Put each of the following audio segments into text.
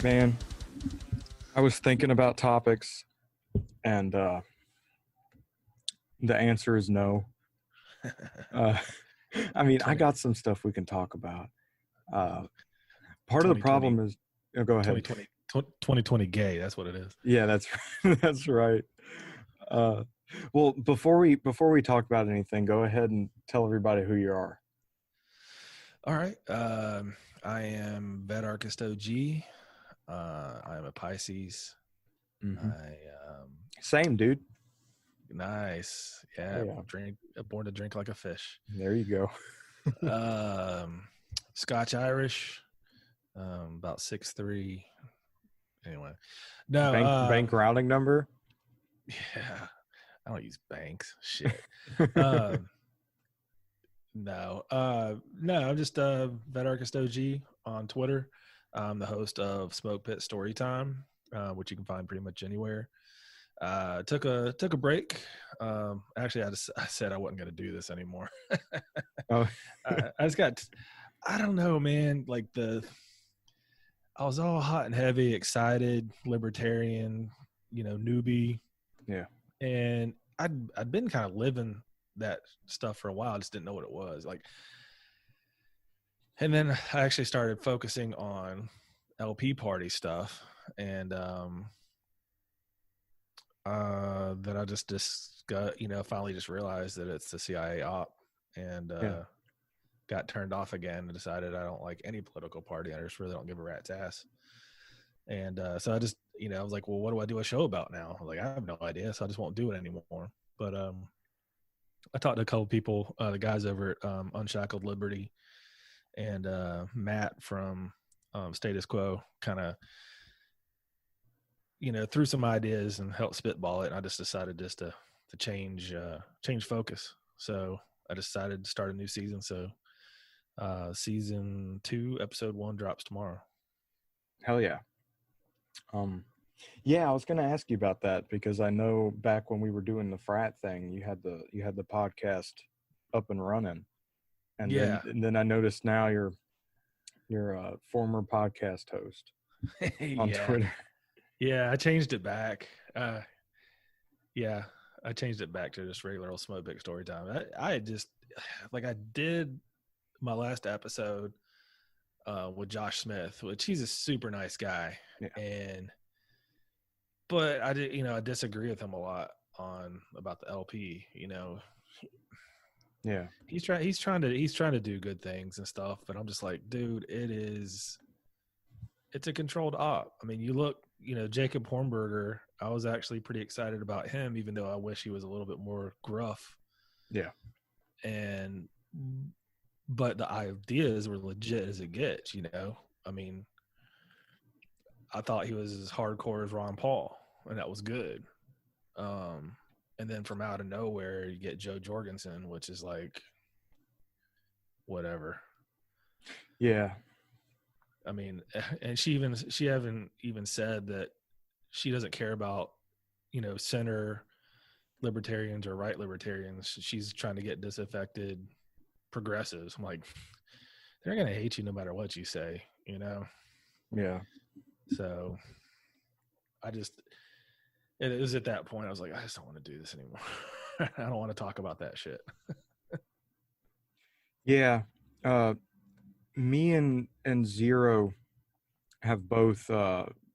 Man, I was thinking about topics, and the answer is no. Uh, I mean, I 20, got some stuff we can talk about. Uh, part of the 2020, problem is, oh, go ahead. 2020 gay. That's what it is. Yeah, that's that's right. Uh, well, before we talk about anything, go ahead and tell everybody who you are. All right. I am VetArchistOG. I am a Pisces. Hmm. I Same, dude. nice. Yeah. Yeah, Born to drink like a fish. there you go. Um, Scotch Irish. About 6'3". Anyway, no. Bank routing number. Yeah. I don't use banks. Shit. Um, no. I'm just VetArchistOG on Twitter. I'm the host of Smoke Pit Storytime, which you can find pretty much anywhere. Took a break. Actually, I said I wasn't going to do this anymore. Oh, I just got. I don't know, man. Like I was all hot and heavy, excited, libertarian, newbie, yeah, and I'd been kind of living that stuff for a while. I just didn't know what it was like. And then I actually started focusing on LP party stuff, and then I just got, finally just realized that it's the CIA op, and yeah. got turned off again and decided I don't like any political party. I just really don't give a rat's ass. And so I just, I was like, well, what do I do a show about now? I was like, I have no idea, so I just won't do it anymore. But I talked to a couple people, the guys over at Unshackled Liberty, and Matt from Status Quo kind of, threw some ideas and helped spitball it. And I just decided to change focus. So I decided to start a new season. So season 2, episode 1 drops tomorrow. Hell yeah. Yeah, I was going to ask you about that because I know back when we were doing the frat thing, you had the podcast up and running, and then Yeah. and then I noticed now you're a former podcast host on Yeah. Twitter. Yeah. I changed it back. Yeah. I changed it back to just regular old Smoke Big Story Time. I just, like, I did my last episode with Josh Smith, which he's a super nice guy. Yeah, But I did, I disagree with him a lot about the LP. yeah, He's trying to do good things and stuff, but I'm just like, dude, it's a controlled op. I mean, you look, Jacob Hornberger, I was actually pretty excited about him, even though I wish he was a little bit more gruff. yeah, But the ideas were legit as it gets. I mean, I thought he was as hardcore as Ron Paul, and that was good. And then from out of nowhere, you get Joe Jorgensen, which is like, whatever. yeah, I mean, and she haven't even said that she doesn't care about, center libertarians or right libertarians. She's trying to get disaffected progressives. I'm like, they're going to hate you no matter what you say, yeah. So it was at that point I was like, I just don't want to do this anymore. I don't want to talk about that shit. Yeah. Me and Zero have both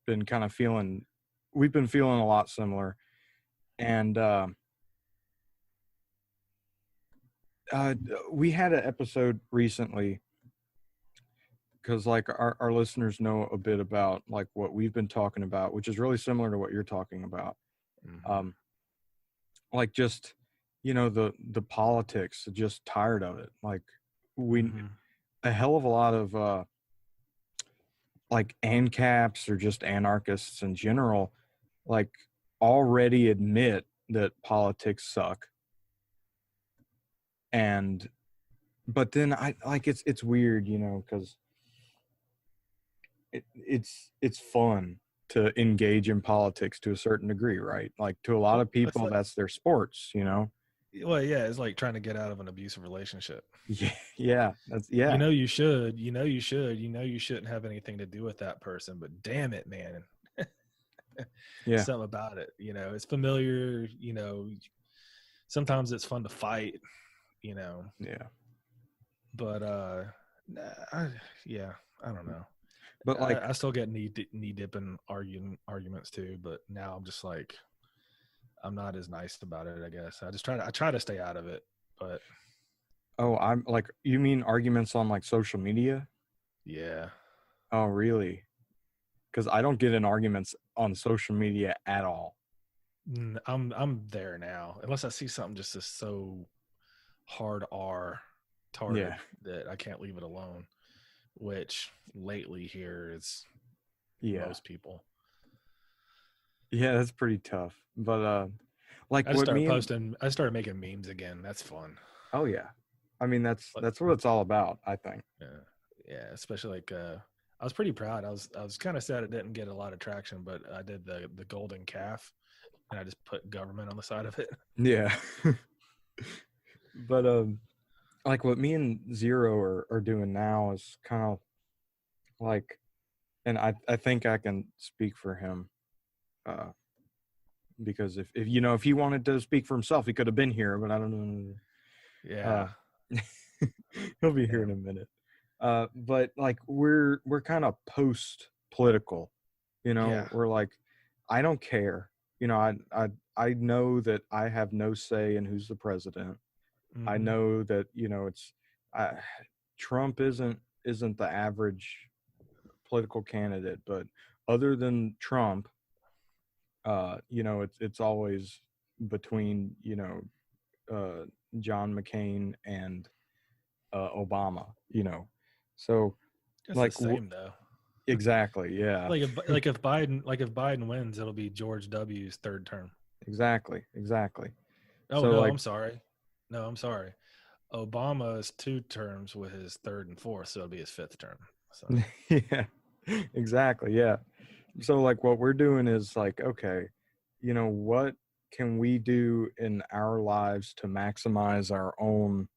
been kind of we've been feeling a lot similar, and we had an episode recently because like our listeners know a bit about like what we've been talking about, which is really similar to what you're talking about. Mm-hmm. Like just the politics, just tired of it. Like a hell of a lot of like ANCAPs or just anarchists in general, like already admit that politics suck. And but then I like it's weird, because it's fun to engage in politics to a certain degree, right? Like to a lot Well, of people, that's their sports. Well, yeah, it's like trying to get out of an abusive relationship. Yeah, that's yeah. You know you should. You know you should. You know you shouldn't have anything to do with that person, but damn it, man. Yeah. Something about it. It's familiar. Sometimes it's fun to fight. Yeah. But yeah, I don't know. But like, I still get knee dipping arguments too, but now I'm just like, I'm not as nice about it, I guess. I try to stay out of it, but I'm like, you mean arguments on like social media? yeah. Oh, really? Because I don't get in arguments on social media at all. I'm there now. Unless I see something just so hard R tarded that I can't leave it alone, which lately here is most people. Yeah, that's pretty tough. But like I started making memes again. That's fun. Oh yeah. I mean that's what it's all about, I think. Yeah, especially like I was pretty proud. I was kind of sad it didn't get a lot of traction, but I did the golden calf and I just put government on the side of it. Yeah. But like what me and Zero are doing now is kind of like, and I think I can speak for him, because if he wanted to speak for himself, he could have been here, but I don't know. Yeah. He'll be here in a minute. But like we're kind of post political, we're like, I don't care. I know that I have no say in who's the president. Mm-hmm. I know that, Trump isn't the average political candidate, but other than Trump, it's always between, John McCain and Obama, so it's like the same though. Exactly. Yeah. Like if Biden wins, it'll be George W.'s third term. Exactly. Oh, so, no, I'm sorry. Obama's 2 terms with his third and fourth, so it'll be his 5th term. So. Yeah, exactly. Yeah. So like what we're doing is like, okay, what can we do in our lives to maximize our own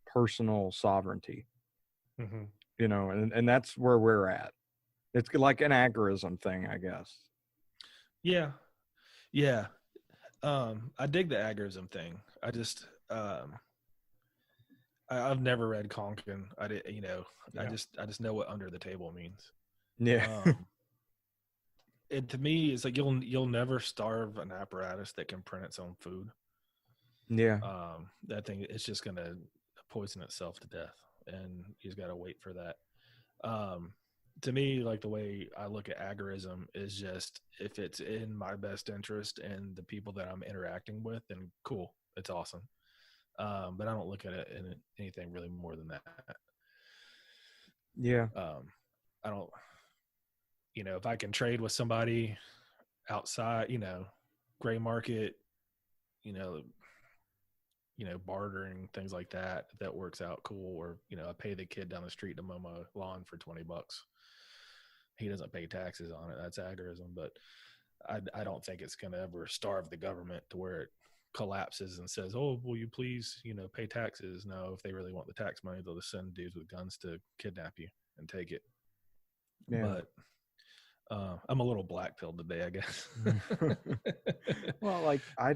personal sovereignty? Mm-hmm. And that's where we're at. It's like an agorism thing, I guess. Yeah. I dig the agorism thing. I just I've never read Konkin. I did, I just know what under the table means. Yeah. And to me, it's like you'll never starve an apparatus that can print its own food. Yeah. That thing, it's just gonna poison itself to death, and you just gotta wait for that. To me, like the way I look at agorism is just if it's in my best interest and the people that I'm interacting with, then cool, it's awesome. But I don't look at it in anything really more than that. Yeah. I don't, if I can trade with somebody outside, gray market, bartering, things like that, if that works out, cool. Or, I pay the kid down the street to mow my lawn for $20. He doesn't pay taxes on it. That's agorism. But I don't think it's going to ever starve the government to where it collapses and says, oh, will you please, pay taxes? No, if they really want the tax money, they'll just send dudes with guns to kidnap you and take it. Yeah. But I'm a little black-pilled today, I guess. Well, like, I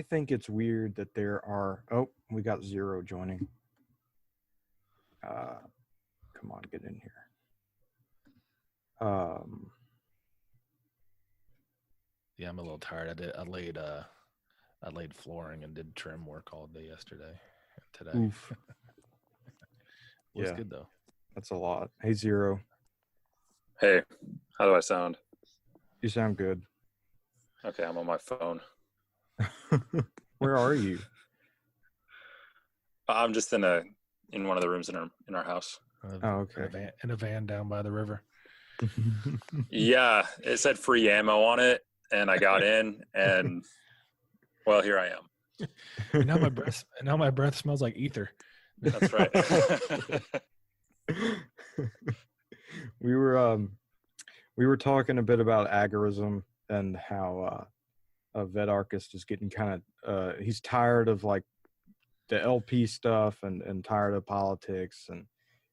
think it's weird that there are, we got Zero joining. Come on, get in here. Yeah, I'm a little tired. I laid flooring and did trim work all day yesterday and today. Oof. Looks good though. That's a lot. Hey, Zero. Hey, how do I sound? You sound good. Okay, I'm on my phone. Where are you? I'm just in one of the rooms in our house. Okay. In a van down by the river. Yeah, it said free ammo on it, and I got in, and well, here I am. And now my breath smells like ether. That's right. We were talking a bit about agorism and how VetArchist is getting kind of he's tired of like the LP stuff and tired of politics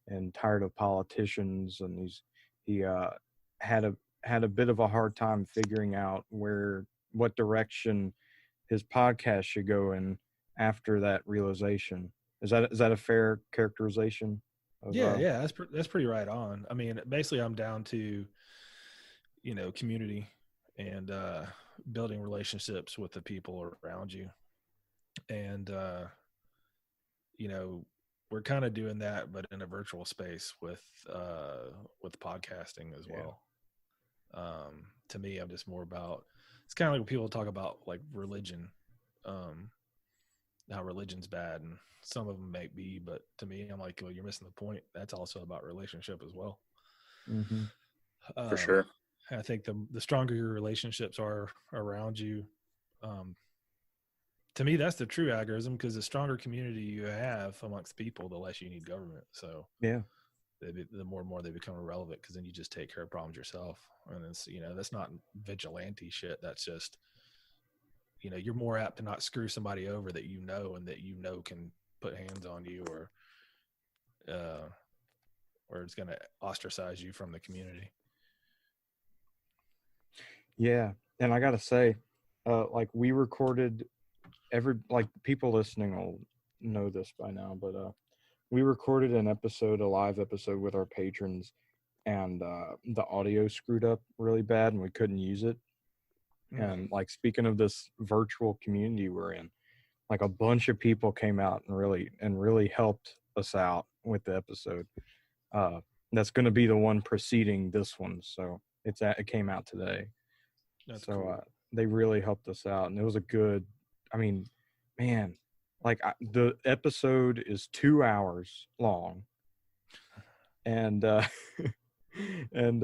and tired of politicians, and he had a bit of a hard time figuring out what direction his podcast should go in after that realization. Is that a fair characterization? Yeah, that's pretty right on. I mean, basically, I'm down to, community and building relationships with the people around you, and we're kind of doing that, but in a virtual space with podcasting as well. To me, I'm just more about, it's kind of like when people talk about like religion, how religion's bad, and some of them may be, but to me, I'm like, well, you're missing the point. That's also about relationship as well. Mm-hmm. For sure. I think the stronger your relationships are around you, to me, that's the true agorism, because the stronger community you have amongst people, the less you need government. So yeah, the more and more they become irrelevant, because then you just take care of problems yourself. And it's, that's not vigilante shit. That's just, you're more apt to not screw somebody over that and that can put hands on you, or it's going to ostracize you from the community. Yeah, and I gotta say, like we recorded people listening will know this by now, but we recorded a live episode with our patrons, and the audio screwed up really bad and we couldn't use it. And like, speaking of this virtual community we're in, like a bunch of people came out and really helped us out with the episode. That's going to be the one preceding this one, so it came out today. That's so cool. They really helped us out, and it was a good, I mean, man, like the episode is 2 hours long, and and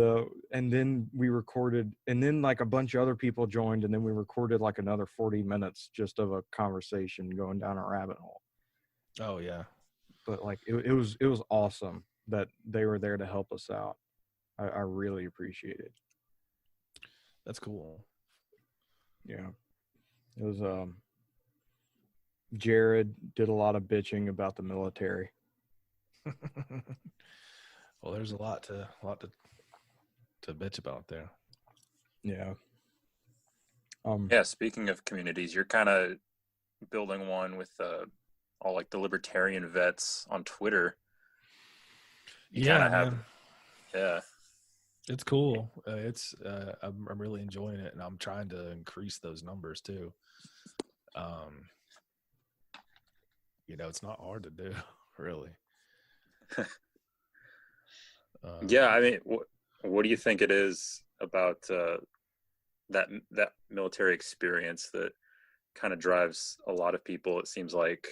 then we recorded, and then like a bunch of other people joined, and then we recorded like another 40 minutes just of a conversation going down a rabbit hole. Oh yeah. But like it was awesome that they were there to help us out. I really appreciate it. That's cool. Yeah. It was Jared did a lot of bitching about the military. Well, there's a lot to bitch about there. Yeah. Yeah, speaking of communities, you're kind of building one with all like the libertarian vets on Twitter. Yeah. It's cool. I'm really enjoying it, and I'm trying to increase those numbers too. It's not hard to do, really. Yeah, I mean, what do you think it is about that military experience that kind of drives a lot of people, it seems like,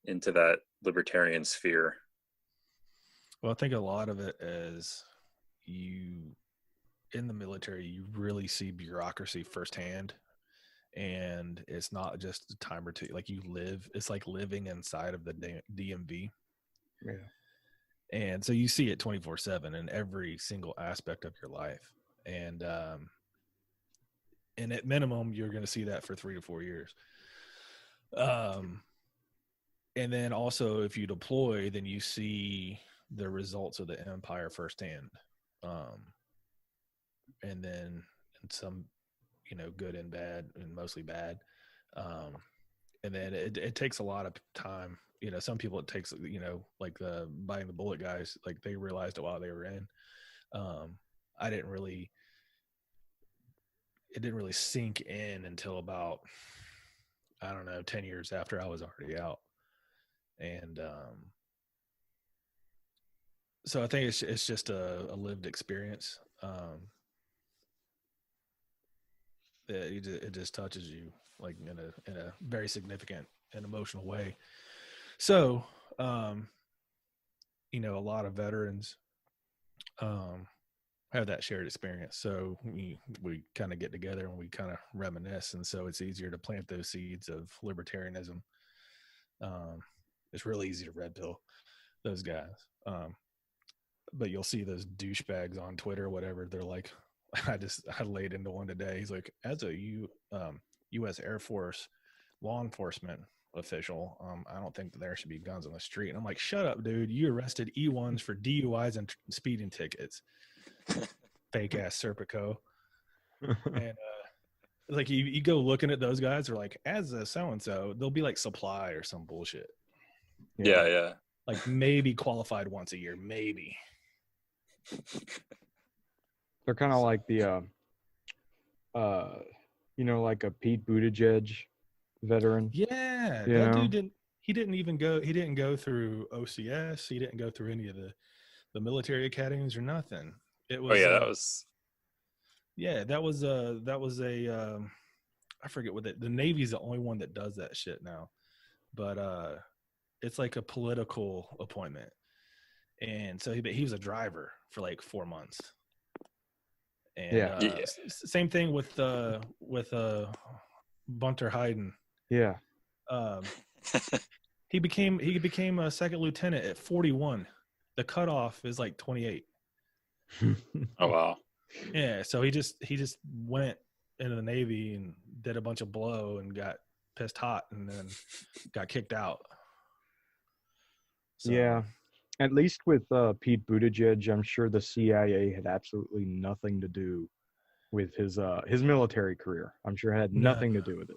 into that libertarian sphere? Well, I think a lot of it is in the military, you really see bureaucracy firsthand, and it's not just a time or two. Like it's like living inside of the DMV. Yeah. And so you see it 24/7 in every single aspect of your life. And at minimum, you're going to see that for 3 to 4 years. And then also, if you deploy, then you see the results of the empire firsthand. And then in some, good and bad, and mostly bad. And then it takes a lot of time. Some people it takes, like the biting the bullet guys, like they realized it while they were in. It didn't really sink in until about, I don't know, 10 years after I was already out. And so I think it's just a lived experience. It just touches you like in a very significant and emotional way. So, a lot of veterans have that shared experience. So we kind of get together and we kind of reminisce, and so it's easier to plant those seeds of libertarianism. It's really easy to red pill those guys. But you'll see those douchebags on Twitter or whatever. They're like, I laid into one today. He's like, as a U.S. Air Force law enforcement official, I don't think that there should be guns on the street. And I'm like, shut up, dude. You arrested E1s for DUIs and speeding tickets. Fake ass Serpico. And like you go looking at those guys, they're like, as a so and so, they'll be like supply or some bullshit. Yeah. Like maybe qualified once a year, maybe. They're kind of like the like a Pete Buttigieg veteran. Yeah, dude didn't go through OCS. He didn't go through any of the military academies or nothing. It was that was a I forget what the Navy's the only one that does that shit now. But it's like a political appointment. And so he was a driver for like 4 months. And same thing with Bunter Hayden. Yeah. He became a second lieutenant at 41. The cutoff is like 28. Oh wow. Yeah, so he just went into the Navy and did a bunch of blow and got pissed hot and then got kicked out. So, yeah. At least with Pete Buttigieg, I'm sure the CIA had absolutely nothing to do with his military career. I'm sure it had nothing to do with it.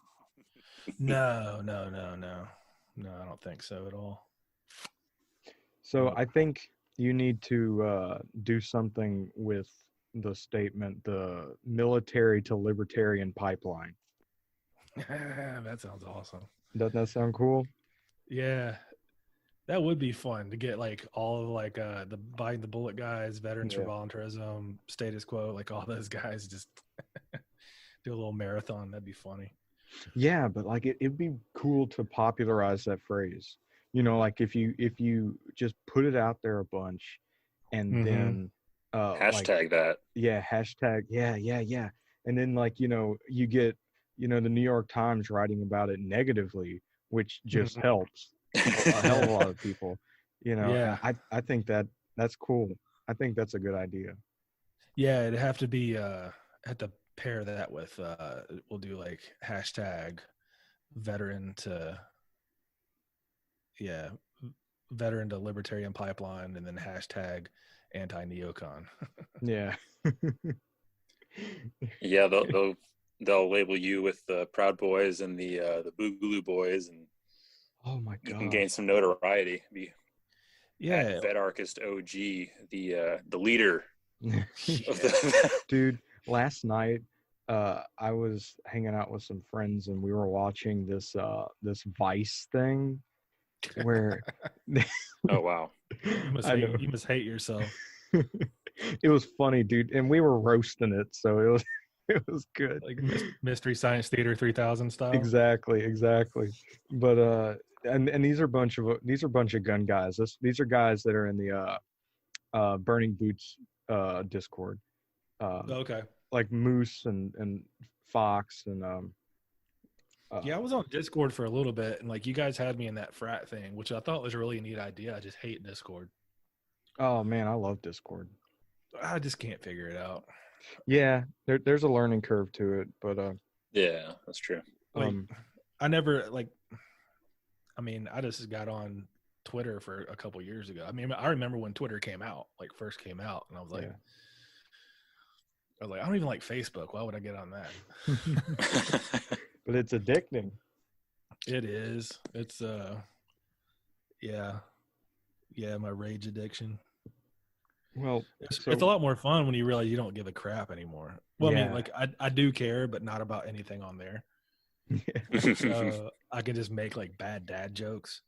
No, I don't think so at all. So I think you need to do something with the statement, the military to libertarian pipeline. That sounds awesome. Doesn't that sound cool? Yeah. That would be fun to get like all of like the Biden the Bullet guys, Veterans for Voluntarism, Status Quo, like all those guys just do a little marathon. That'd be funny. Yeah, but like it'd be cool to popularize that phrase. You know, like if you just put it out there a bunch and then hashtag that. Yeah, hashtag yeah. And then like, you get, the New York Times writing about it negatively, which just helps a hell of a lot of people. Yeah. I think that's cool. I think that's a good idea. Yeah, it'd have to be have to pair that with we'll do like hashtag veteran to libertarian pipeline and then hashtag anti-neocon. Yeah. Yeah, they'll label you with the Proud Boys and the Boogaloo Boys, and oh my god, you can gain some notoriety. Yeah, VetArchistOG, the leader. Dude, last night I was hanging out with some friends and we were watching this Vice thing where oh wow, you must hate yourself. It was funny, dude, and we were roasting it, so it was good, like Mystery Science Theater 3000 style. Exactly. But and these are a bunch of gun guys. These are guys that are in the Burning Boots Discord. Okay. Like Moose and Fox and yeah, I was on Discord for a little bit, and like you guys had me in that frat thing, which I thought was a really neat idea. I just hate Discord. Oh man, I love Discord. I just can't figure it out. Yeah, there's a learning curve to it, but yeah, that's true. Like, I never I just got on Twitter for a couple years ago. I mean, I remember when Twitter first came out, and I was like, I don't even like Facebook. Why would I get on that? But it's addicting. It is. It's my rage addiction. Well, it's a lot more fun when you realize you don't give a crap anymore. Well, I mean, like I do care, but not about anything on there. So I can just make like bad dad jokes,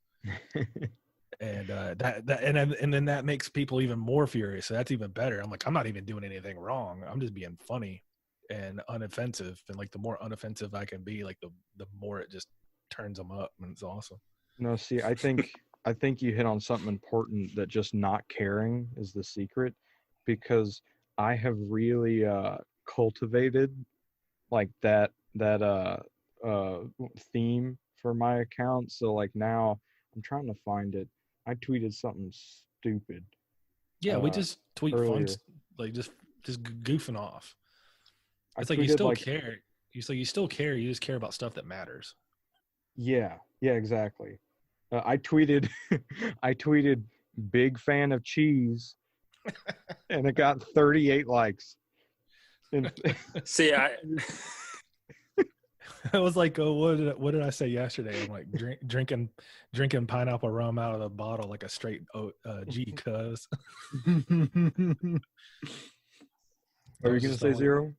and and then that makes people even more furious. So that's even better. I'm like, I'm not even doing anything wrong. I'm just being funny and unoffensive. And like the more unoffensive I can be, like the more it just turns them up, and it's awesome. No, see, I think you hit on something important, that just not caring is the secret, because I have really cultivated like that theme for my account. So like now I'm trying to find it. I tweeted something stupid. Yeah, we just tweet earlier. fun, like just goofing off. It's like you still care. You still care. You just care about stuff that matters. Yeah, exactly. I tweeted, I tweeted, big fan of cheese, and it got 38 likes. And See, I was like, oh, what did I say yesterday? I'm like, drinking pineapple rum out of the bottle like a straight G cuz. Are you gonna say zero?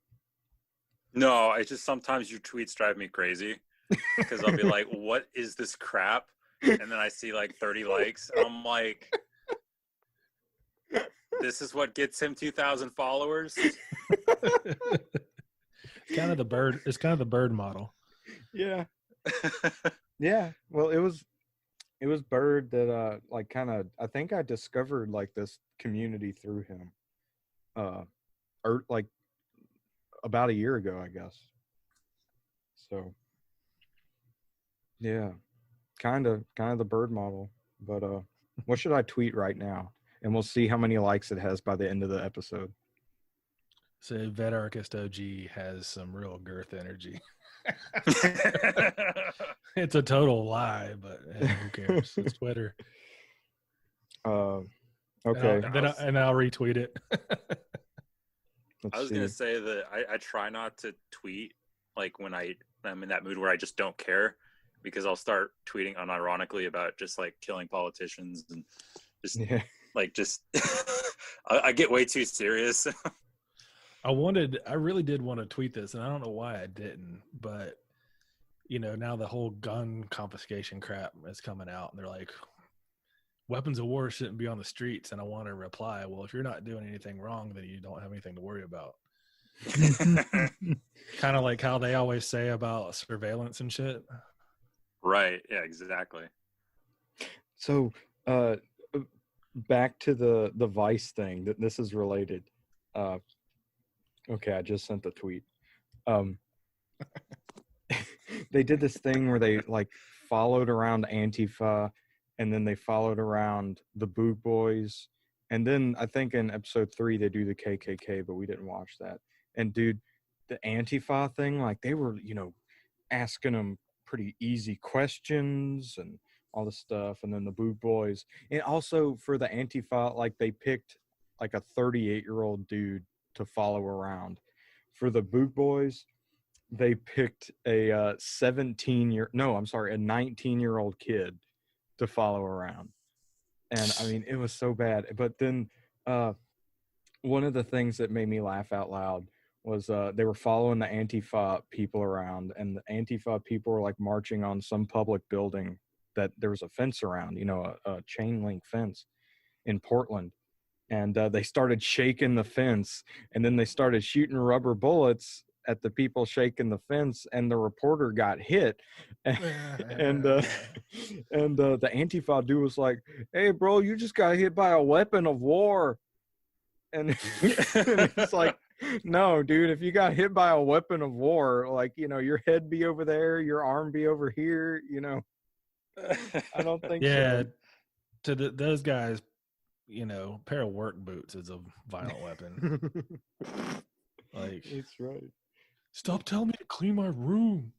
No, it's just sometimes your tweets drive me crazy because I'll be like, what is this crap? And then I see like 30 likes. And I'm like, this is what gets him 2,000 followers. It's kind of the bird model. Yeah. Yeah. Well, it was Bird that like kind of, I think I discovered like this community through him. Or like about a year ago, I guess. So yeah, kind of the bird model. But what should I tweet right now? And we'll see how many likes it has by the end of the episode. So VetArchistOG has some real girth energy. It's a total lie, but hey, who cares? It's Twitter. Okay. And I'll retweet it. I was going to say that I try not to tweet like when I'm in that mood where I just don't care, because I'll start tweeting unironically about just like killing politicians and just I get way too serious. I really did want to tweet this, and I don't know why I didn't, but now the whole gun confiscation crap is coming out, and they're like, weapons of war shouldn't be on the streets. And I want to reply, well, if you're not doing anything wrong, then you don't have anything to worry about. Kind of like how they always say about surveillance and shit. Right. Yeah, exactly. So, back to the Vice thing, that this is related. Okay, I just sent the tweet. They did this thing where they like followed around Antifa, and then they followed around the Boot Boys, and then I think in episode 3 they do the KKK, but we didn't watch that. And dude, the Antifa thing, like they were, asking them pretty easy questions and all this stuff, and then the Boot Boys, and also for the Antifa, like they picked like a 38-year-old dude to follow around. For the Boot Boys, they picked a 19-year-old kid to follow around. And I mean, it was so bad. But then one of the things that made me laugh out loud was they were following the Antifa people around, and the Antifa people were like marching on some public building that there was a fence around, a chain link fence in Portland. And they started shaking the fence, and then they started shooting rubber bullets at the people shaking the fence, and the reporter got hit. And the Antifa dude was like, "Hey, bro, you just got hit by a weapon of war." And it's like, no, dude, if you got hit by a weapon of war, like, your head be over there, your arm be over here, I don't think so. To those guys, a pair of work boots is a violent weapon. Like, it's right. Stop telling me to clean my room.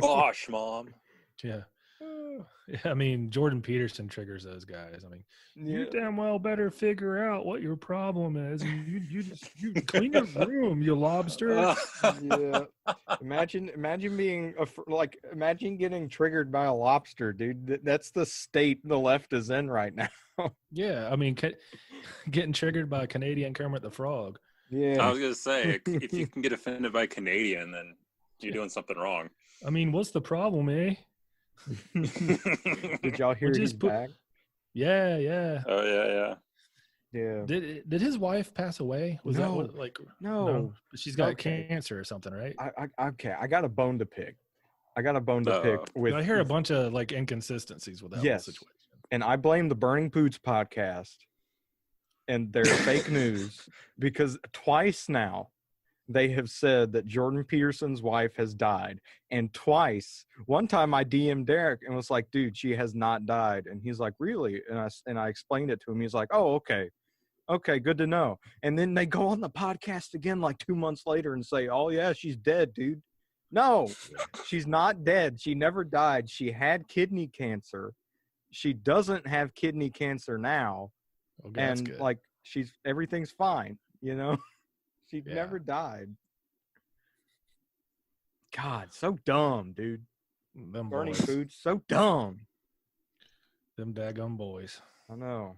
Gosh, Mom. Yeah. I mean, Jordan Peterson triggers those guys. I mean, you damn well better figure out what your problem is. And you clean your room, you lobster. Yeah. Imagine being imagine getting triggered by a lobster, dude. That's the state the left is in right now. Yeah, I mean, getting triggered by a Canadian Kermit the Frog. Yeah, I was gonna say, if you can get offended by Canadian, then you're doing something wrong. I mean, what's the problem, eh? Did y'all hear he's back? Yeah. Oh yeah. Did his wife pass away? Was that what, like? No. She's got cancer or something, right? I got a bone to pick. With. I hear a bunch of like inconsistencies with that whole situation. And I blame the Burning Poots podcast and their fake news, because twice now they have said that Jordan Peterson's wife has died. And twice, one time I DM'd Derek and was like, dude, she has not died. And he's like, really? And I explained it to him. He's like, oh, okay. Okay, good to know. And then they go on the podcast again like 2 months later and say, oh, yeah, she's dead, dude. No, she's not dead. She never died. She had kidney cancer. She doesn't have kidney cancer now. Okay, that's good. Like everything's fine, you know? She never died. God, so dumb, dude. Them Burning boys. food, so dumb. Them daggum boys. I know.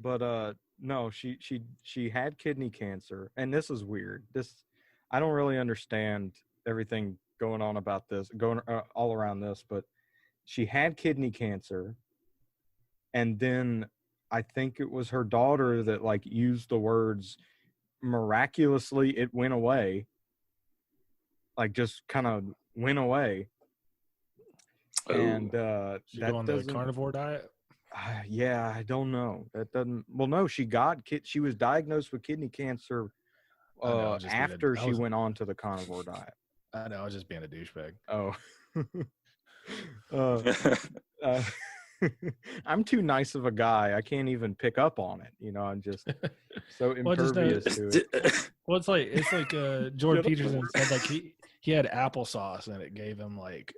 But no, she had kidney cancer, and this is weird. I don't really understand everything going on about this, going all around this, but she had kidney cancer, and then I think it was her daughter that like used the words miraculously it went away, like just kind of went away. And she go on the carnivore diet. Yeah, I don't know. That doesn't. Well, no, she was diagnosed with kidney cancer after she went on to the carnivore diet. I know. I was just being a douchebag. Oh. I'm too nice of a guy. I can't even pick up on it. You know, I'm just so impervious to it. Well, it's like Jordan Peterson said, like he had applesauce and it gave him like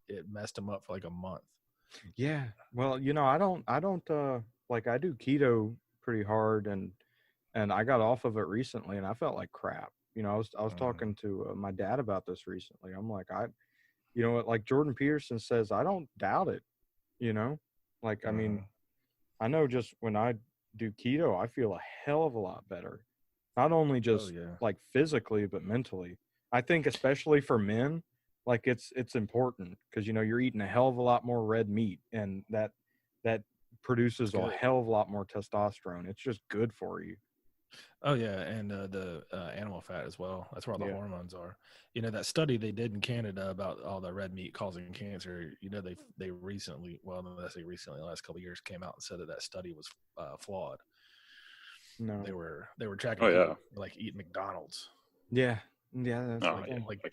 it messed him up for like a month. Yeah. Well, you know, I don't like I do keto pretty hard and I got off of it recently and I felt like crap. You know, I was talking to my dad about this recently. I'm like, you know what, like Jordan Peterson says, I don't doubt it, you know? Like, I mean, I know just when I do keto, I feel a hell of a lot better. Not only just like physically, but mentally. I think especially for men, like it's important because, you know, you're eating a hell of a lot more red meat and that produces a hell of a lot more testosterone. It's just good for you. Oh yeah, and the animal fat as well. That's where all the hormones are. You know, that study they did in Canada about all the red meat causing cancer. You know, they recently, well, let's say recently, the last couple of years, came out and said that study was flawed. No, they were tracking people, like eating McDonald's. Yeah, that's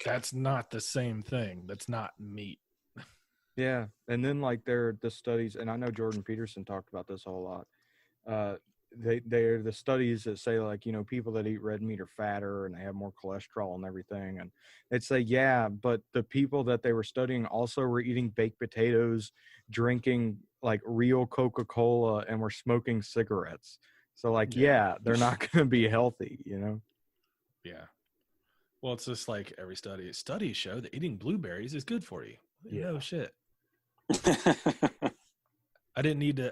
that's not the same thing. That's not meat. Yeah, and then like the studies, and I know Jordan Peterson talked about this a whole lot. They're the studies that say like, you know, people that eat red meat are fatter and they have more cholesterol and everything, and they'd say but the people that they were studying also were eating baked potatoes, drinking like real Coca-Cola, and were smoking cigarettes. So like they're not going to be healthy, you know. Yeah. Well, it's just like every studies show that eating blueberries is good for you. No shit. I didn't need a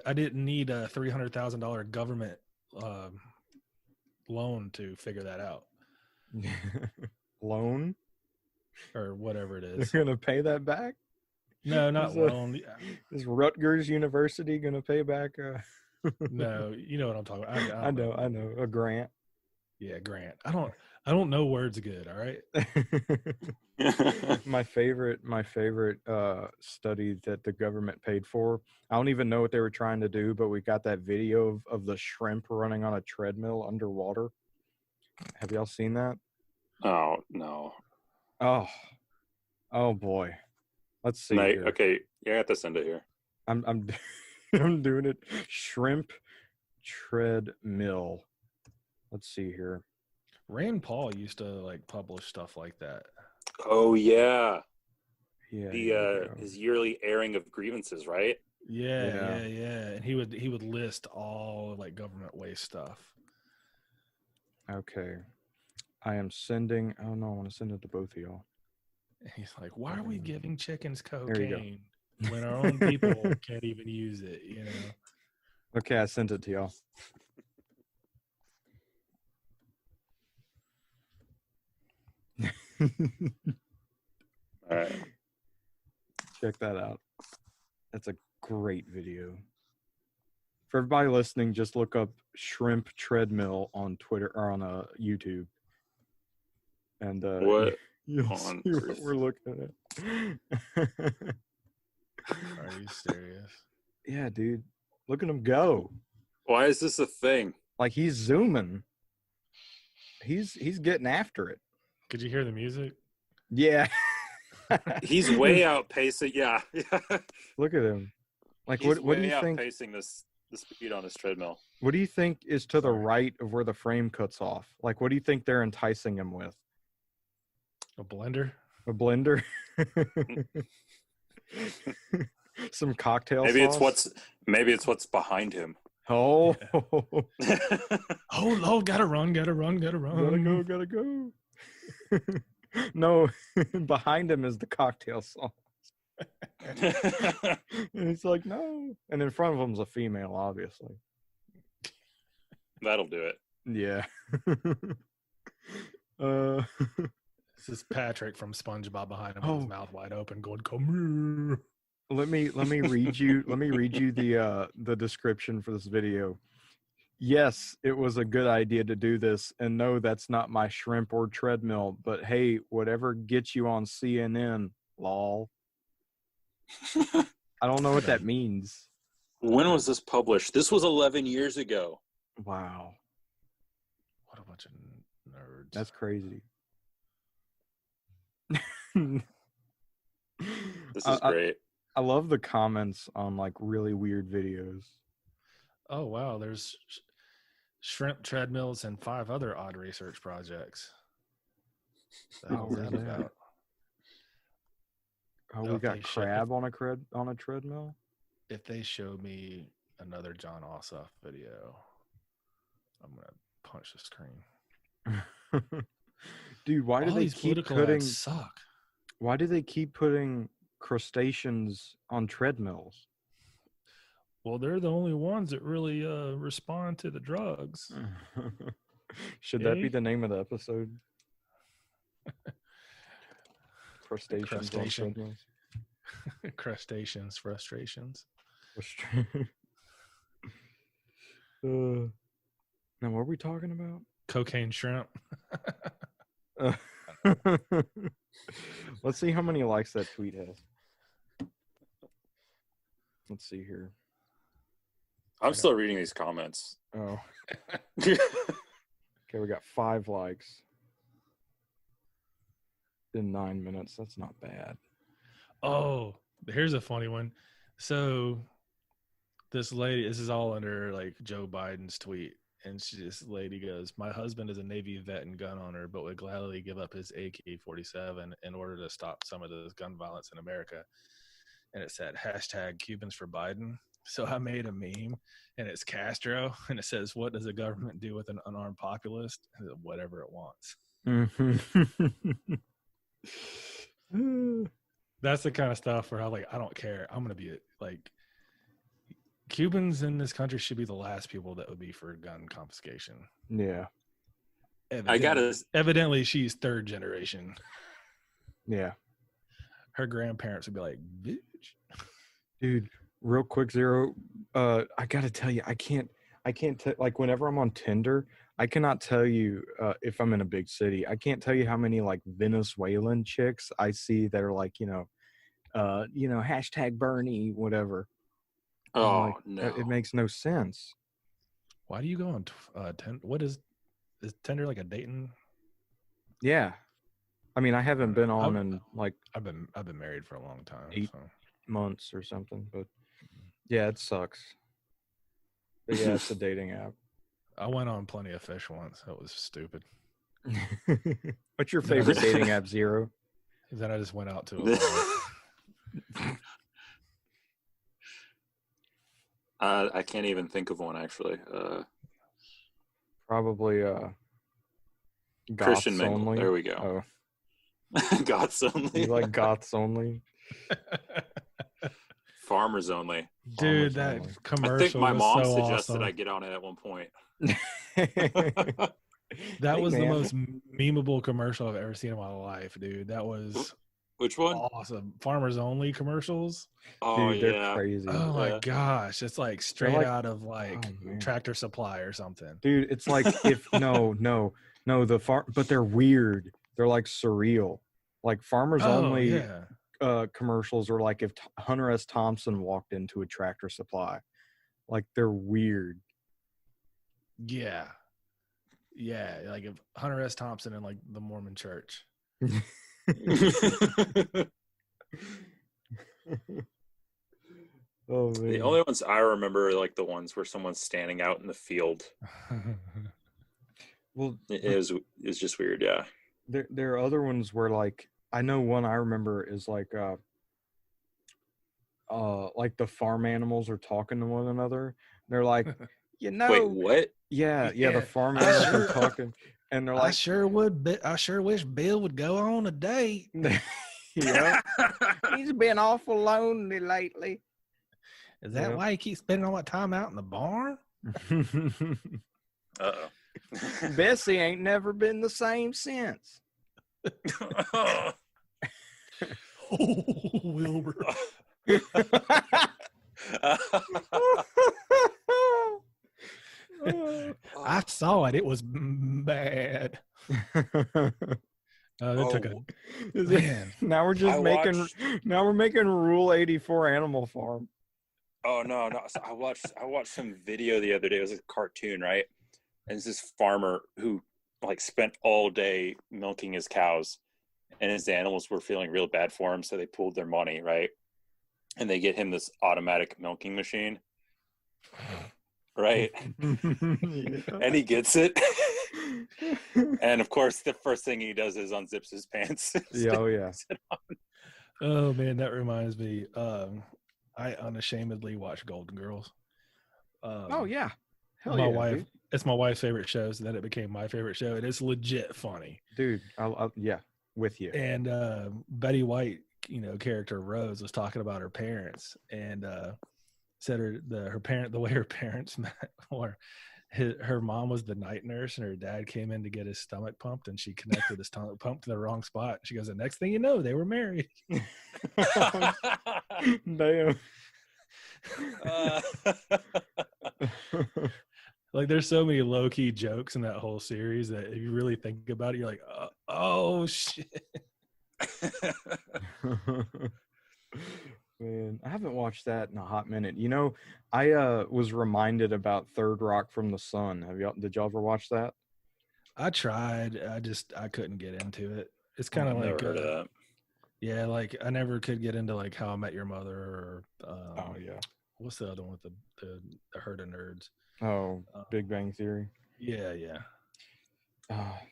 $300,000 government loan to figure that out. Loan? Or whatever it is. They're going to pay that back? No, not loan. Is Rutgers University going to pay back? No, you know what I'm talking about. I know. A grant. Yeah, grant. I don't know words good, all right? my favorite study that the government paid for, I don't even know what they were trying to do, but we got that video of the shrimp running on a treadmill underwater. Have y'all seen that? Oh no. Oh boy. Let's see. Okay, you have to send it here. I'm I'm doing it. Shrimp treadmill. Let's see here. Rand Paul used to like publish stuff like that. Oh yeah. Yeah. His yearly airing of grievances, right? Yeah. And he would list all like government waste stuff. Okay. I am sending. Oh no, I want to send it to both of y'all. And he's like, why are we giving chickens cocaine when our own people can't even use it, you know? Okay, I sent it to y'all. All right. Check that out. That's a great video. For everybody listening, just look up shrimp treadmill on Twitter or on YouTube. And you'll see what we're looking at. Are you serious? Yeah, dude. Look at him go. Why is this a thing? Like he's zooming. He's getting after it. Could you hear the music? Yeah. He's way outpacing. Yeah. Look at him. Like he's what do you think? Outpacing this the speed on his treadmill. What do you think is to the right of where the frame cuts off? Like, what do you think they're enticing him with? A blender? A blender? Some cocktail sauce? Maybe it's what's behind him. Oh. Yeah. Oh, gotta run. Gotta go. No, behind him is the cocktail sauce. And he's like, no. And in front of him's a female, obviously. That'll do it. Yeah. This is Patrick from SpongeBob behind him with his mouth wide open, going, "Come here." Let me read you the description for this video. Yes, it was a good idea to do this, and no, that's not my shrimp or treadmill, but hey, whatever gets you on CNN, lol. I don't know what that means. When was this published? This was 11 years ago. Wow. What a bunch of nerds. That's crazy. This is great. I love the comments on like really weird videos. Oh, wow. There's shrimp treadmills and 5 other odd research projects. Where's that about? Oh, we got crab on a treadmill. If they show me another John Ossoff video, I'm gonna punch the screen. Dude, why do they keep putting? Suck. Why do they keep putting crustaceans on treadmills? Well, they're the only ones that really respond to the drugs. Should that be the name of the episode? Crustaceans on treadmills. Crustaceans, frustrations. Now, what are we talking about? Cocaine shrimp. Let's see how many likes that tweet has. Let's see here. I'm still reading these comments. Oh. Okay, we got 5 likes in 9 minutes. That's not bad. Oh, here's a funny one. So this lady, this is all under like Joe Biden's tweet. And this lady goes, "My husband is a Navy vet and gun owner, but would gladly give up his AK-47 in order to stop some of this gun violence in America." And it said, #Cubans for Biden. So I made a meme, and it's Castro, and it says, "What does the government do with an unarmed populist? Whatever it wants." That's the kind of stuff where I don't care. I'm going to be like, Cubans in this country should be the last people that would be for gun confiscation. Yeah. Evidently, she's 3rd generation. Yeah. Her grandparents would be like, "Bitch." Dude, real quick, Zero. I gotta tell you, I can't like whenever I'm on Tinder, I cannot tell you if I'm in a big city. I can't tell you how many like Venezuelan chicks I see that are like, #Bernie, whatever. Oh, like, no. It makes no sense. Why do you go on Tinder? What is Tinder like a dating? Yeah. I mean, I haven't been on in like I've been married for a long time. 8 months or something, but yeah, it sucks. But yeah, it's a dating app. I went on Plenty of Fish once. That was stupid. What's your favorite dating app, Zero? Then I just went out to it. I can't even think of one actually. Probably Christian Goths Mingle. only. There we go. Oh. Goths only. You like Goths only? Farmers only. Dude, Farmers that only. commercial. I think my mom so suggested awesome. I get on it at one point. That was the most memeable commercial I've ever seen in my life, dude. That was Which one? awesome. Farmers only commercials. Oh, Dude, yeah. they're crazy. Oh my gosh, it's like straight like- out of like man. Tractor Supply or something. Dude, it's like if no, but they're weird. They're like surreal. Like farmers only Yeah. commercials are like if Hunter S. Thompson walked into a Tractor Supply. Like they're weird. Yeah. Yeah. Like if Hunter S. Thompson in like the Mormon church. Oh man. The only ones I remember are like the ones where someone's standing out in the field. Well, It's just weird, yeah. There are other ones where like I know one I remember is like the farm animals are talking to one another. They're like, Wait, what? Yeah, the Yeah, farm I animals sure- are talking, and they're I like, sure would. I sure wish Bill would go on a date. yeah, he's been awful lonely lately. Is that why he keeps spending all that time out in the barn? Uh-oh. Bessie ain't never been the same since. Oh, Wilbur. I saw it. It was bad. Took a man. Now we're just now we're making Rule 84 Animal Farm. Oh no. So I watched some video the other day. It was a cartoon, right? And it's this farmer who like spent all day milking his cows, and his animals were feeling real bad for him, so they pooled their money, right? And they get him this automatic milking machine, right? And he gets it. And of course, the first thing he does is unzips his pants. Yeah. Oh man, that reminds me. I unashamedly watch Golden Girls. Oh yeah, hell my yeah, wife. dude. It's my wife's favorite show, so then it became my favorite show, and it's legit funny, dude. Yeah, with you. And Betty White, character Rose was talking about her parents, and said the way her parents met, or her mom was the night nurse, and her dad came in to get his stomach pumped, and she connected the stomach pump to the wrong spot. She goes, the next thing you know, they were married. Damn. Like, there's so many low-key jokes in that whole series that if you really think about it, you're like, oh shit. Man, I haven't watched that in a hot minute. I was reminded about Third Rock from the Sun. Did y'all ever watch that? I tried. I couldn't get into it. It's kind of like, never heard of that. Yeah, like I never could get into like How I Met Your Mother or yeah. What's the other one with the herd of nerds? Oh, Big Bang Theory. Yeah.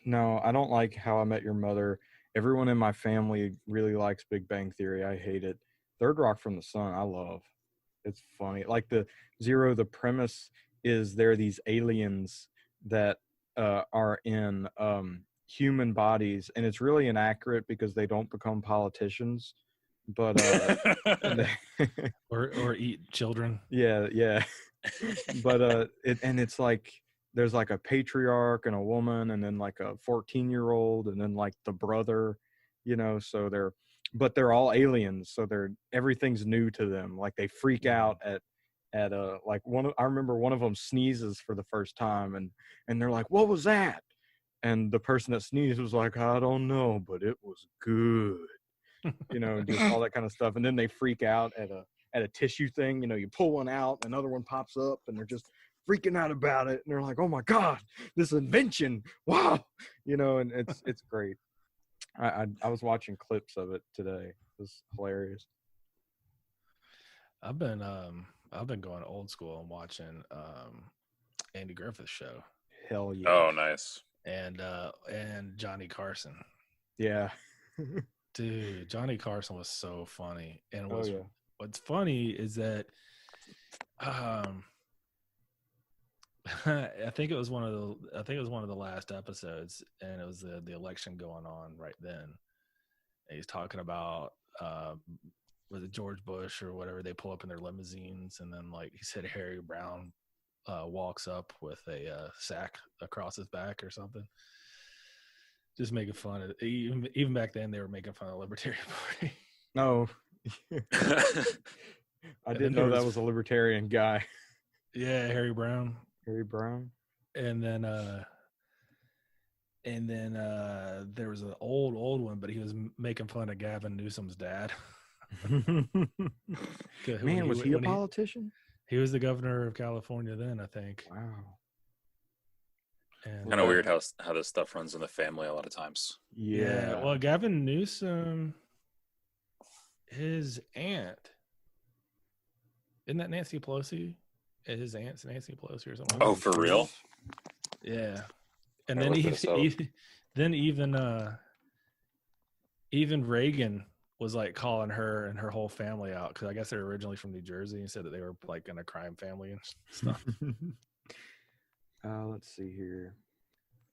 No, I don't like How I Met Your Mother. Everyone in my family really likes Big Bang Theory. I hate it. Third Rock from the Sun, I love. It's funny. Like the premise is there are these aliens that are in human bodies, and it's really inaccurate because they don't become politicians, but or eat children. Yeah. But it's like there's like a patriarch and a woman, and then like a 14-year-old, and then like the brother, so they're all aliens, so everything's new to them. Like they freak out at like I remember one of them sneezes for the first time, and they're like, what was that? And the person that sneezed was like, I don't know, but it was good. Just all that kind of stuff. And then they freak out at a tissue thing. You pull one out, another one pops up, and they're just freaking out about it. And they're like, oh my God, this invention. Wow. And it's great. I was watching clips of it today. It was hilarious. I've been going old school and watching Andy Griffith's show. Hell yeah. Oh, nice. And Johnny Carson. Yeah. Dude, Johnny Carson was so funny. And yeah. What's funny is that I think it was one of the last episodes, and it was the election going on right then. And he's talking about was it George Bush or whatever? They pull up in their limousines, and then like he said, Harry Brown walks up with a sack across his back or something. Just making fun of even back then they were making fun of the Libertarian Party. No. I didn't know that was a libertarian guy. Yeah, Harry Brown. And then there was an old one, but he was making fun of Gavin Newsom's dad. Man, was he a politician? He was the governor of California then, I think. Wow. Kind of weird how this stuff runs in the family a lot of times. Yeah. Well, Gavin Newsom, his aunt Isn't that Nancy Pelosi? His aunt's Nancy Pelosi or something. Oh, for real? Yeah. And I then looked this up. even Reagan was like calling her and her whole family out because I guess they were originally from New Jersey and said that they were like in a crime family and stuff. Let's see here.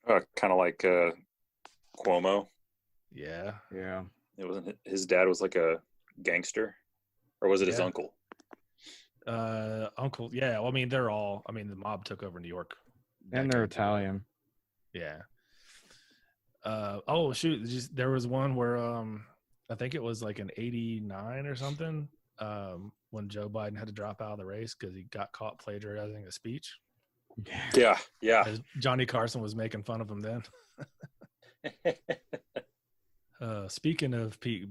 Kind of like Cuomo. Yeah. Yeah. It wasn't his dad was like a gangster, or was it his uncle? Uncle. Yeah. Well, I mean, the mob took over New York. And they're Italian. Yeah. Oh shoot! There was one where I think it was like an 89 or something when Joe Biden had to drop out of the race because he got caught plagiarizing a speech. Yeah. As Johnny Carson was making fun of him then. Speaking of Pete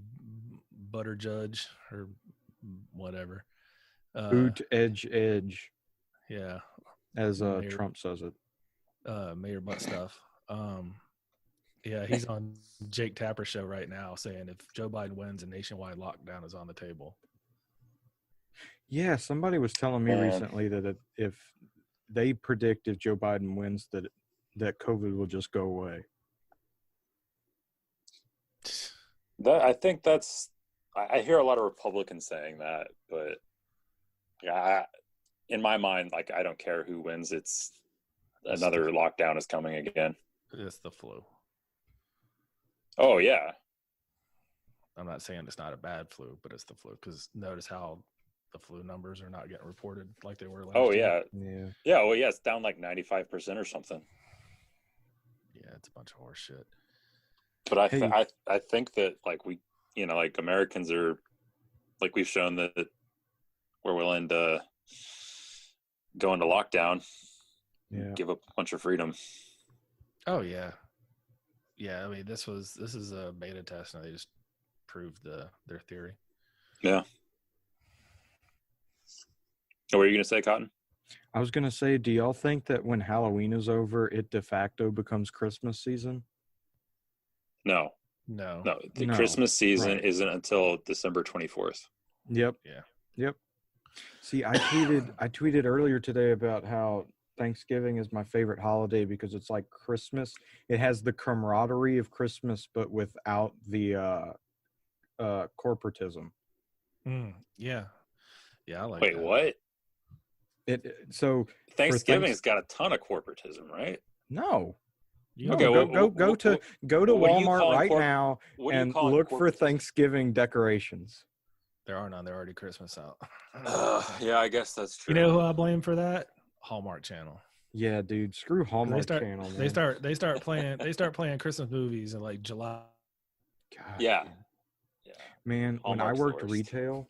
Buttigieg or whatever. Boot edge. Yeah. As Trump says it. Mayor Butt Stuff. Yeah, he's on Jake Tapper's show right now saying if Joe Biden wins, a nationwide lockdown is on the table. Yeah, somebody was telling me recently that if they predict if Joe Biden wins that COVID will just go away. I think I hear a lot of Republicans saying that, but in my mind, like I don't care who wins. It's another lockdown is coming again. It's the flu. Oh yeah. I'm not saying it's not a bad flu, but it's the flu because notice how the flu numbers are not getting reported like they were last year. Yeah. Well, yeah, it's down like 95% or something. Yeah, it's a bunch of horse shit. But I think that like we, like Americans are, like we've shown that we're willing to go into lockdown, give up a bunch of freedom. Oh yeah, yeah. I mean, this is a beta test, and they just proved their theory. Yeah. What were you gonna say, Cotton? I was gonna say, do y'all think that when Halloween is over, it de facto becomes Christmas season? No. The Christmas season isn't until December 24th. Yep. Yeah. Yep. See, I tweeted earlier today about how Thanksgiving is my favorite holiday because it's like Christmas. It has the camaraderie of Christmas, but without the corporatism. Yeah. Yeah, I like Wait, that. what? So Thanksgiving's got a ton of corporatism, right? No. Okay, go to Walmart right now and look for Thanksgiving decorations. There are none. They're already Christmas out. Yeah, I guess that's true. You know who I blame for that? Hallmark Channel. Yeah, dude. Screw Hallmark Channel. Man. They start playing Christmas movies in like July. God, yeah. Man, Hallmark's when I worked worst. retail,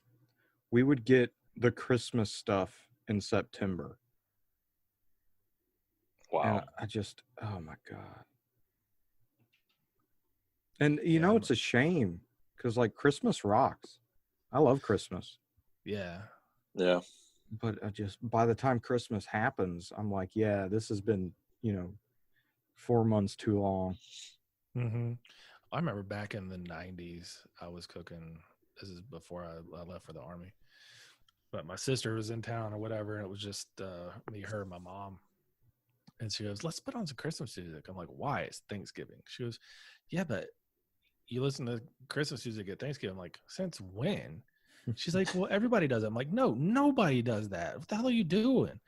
we would get the Christmas stuff in September. Wow. And oh my God. And it's a shame because like Christmas rocks. I love Christmas. Yeah. But by the time Christmas happens, I'm like, yeah, this has been, 4 months too long. Mm-hmm. I remember back in the 90s, I was cooking. This is before I left for the Army. But my sister was in town or whatever, and it was just me, her, and my mom. And she goes, let's put on some Christmas music. I'm like, why? It's Thanksgiving. She goes, yeah, but you listen to Christmas music at Thanksgiving. I'm like, since when? She's like, well, everybody does it. I'm like, no, nobody does that. What the hell are you doing?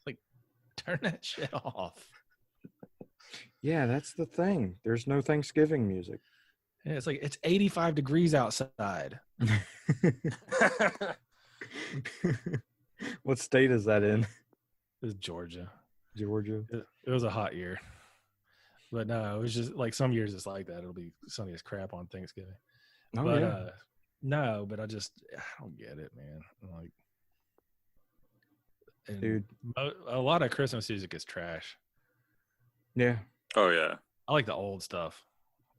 Like, turn that shit off. Yeah, that's the thing. There's no Thanksgiving music. Yeah, it's like, it's 85 degrees outside. What state is that in? It's Georgia. It was a hot year. But no, it was just like some years it's like that. It'll be sunny as crap on Thanksgiving. Oh, but yeah. no, but I don't get it, man. Like, dude, a lot of Christmas music is trash. Yeah. Oh yeah. I like the old stuff.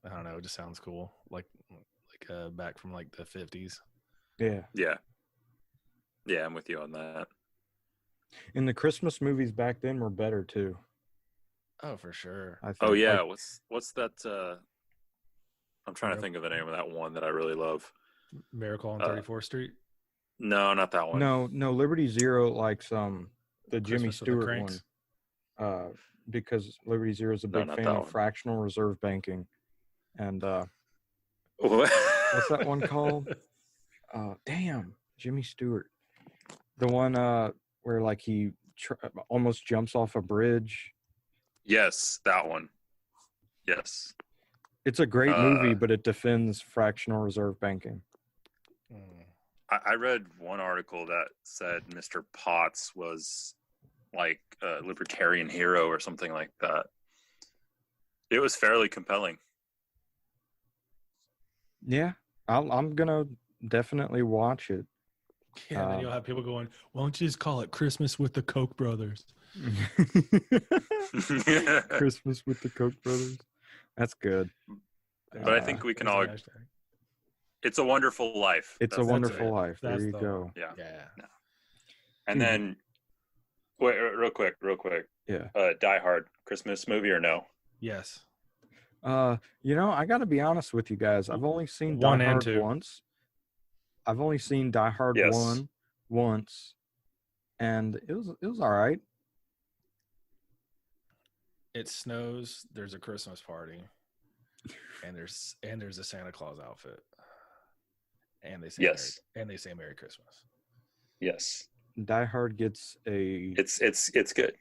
I don't know. It just sounds cool. Like back from like the 50s. Yeah. Yeah. Yeah, I'm with you on that. And the Christmas movies back then were better too. Oh, for sure. Oh yeah. What's that? I'm trying to think of the name of that one that I really love. Miracle on 34th Street. No, not that one. No, Liberty Zero likes the Jimmy Christmas with the Stewart Cranks? one. Because Liberty Zero is a No, big not fan that of one. fractional reserve banking. And What? what's that one called? Damn, Jimmy Stewart. The one where like he almost jumps off a bridge. Yes, that one. Yes. It's a great movie, but it defends fractional reserve banking. I read one article that said Mr. Potts was like a libertarian hero or something like that. It was fairly compelling. Yeah, I'm gonna definitely watch it. Yeah, then you'll have people going, why don't you just call it Christmas with the Koch brothers? Christmas with the Koch brothers. That's good. But I think we can all. It's a Wonderful Life. It's a Wonderful Life. There you go. Yeah. Yeah. And then, wait, real quick. Yeah. Die Hard, Christmas movie or no? Yes. I got to be honest with you guys. I've only seen One Die and Hard two. once. I've only seen Die Hard Yes. 1 once, and it was all right. It snows. There's a Christmas party, and there's a Santa Claus outfit, and they say Merry Christmas. Yes. Die Hard gets a. It's good.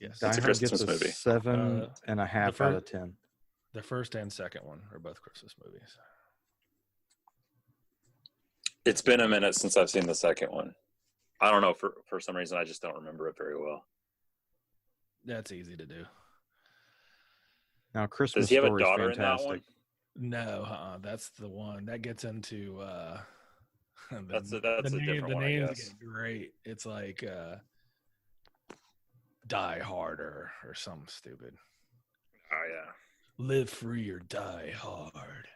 Yes. Die It's a Hard Christmas gets a movie. 7.5 out of 10. The first and second one are both Christmas movies. It's been a minute since I've seen the second one. I don't know, for some reason I just don't remember it very well. That's easy to do. Now, Christmas Does he have a Story is daughter in that fantastic. one? No, that's the one that gets into. That's a different one, I names guess. get great. It's like Die Harder or something stupid. Oh yeah. Live free or die hard.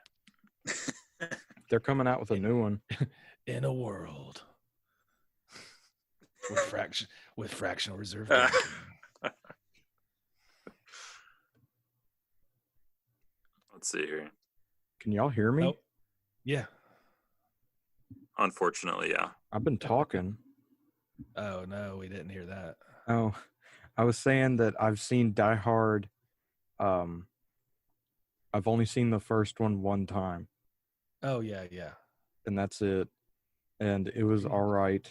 They're coming out with a new one. In a world with fractional reserve banking. Let's see here. Can y'all hear me? Nope. Yeah. Unfortunately, yeah. I've been talking. Oh no, we didn't hear that. Oh, I was saying that I've seen Die Hard. I've only seen the first one time, Oh yeah. and that's it. And it was all right.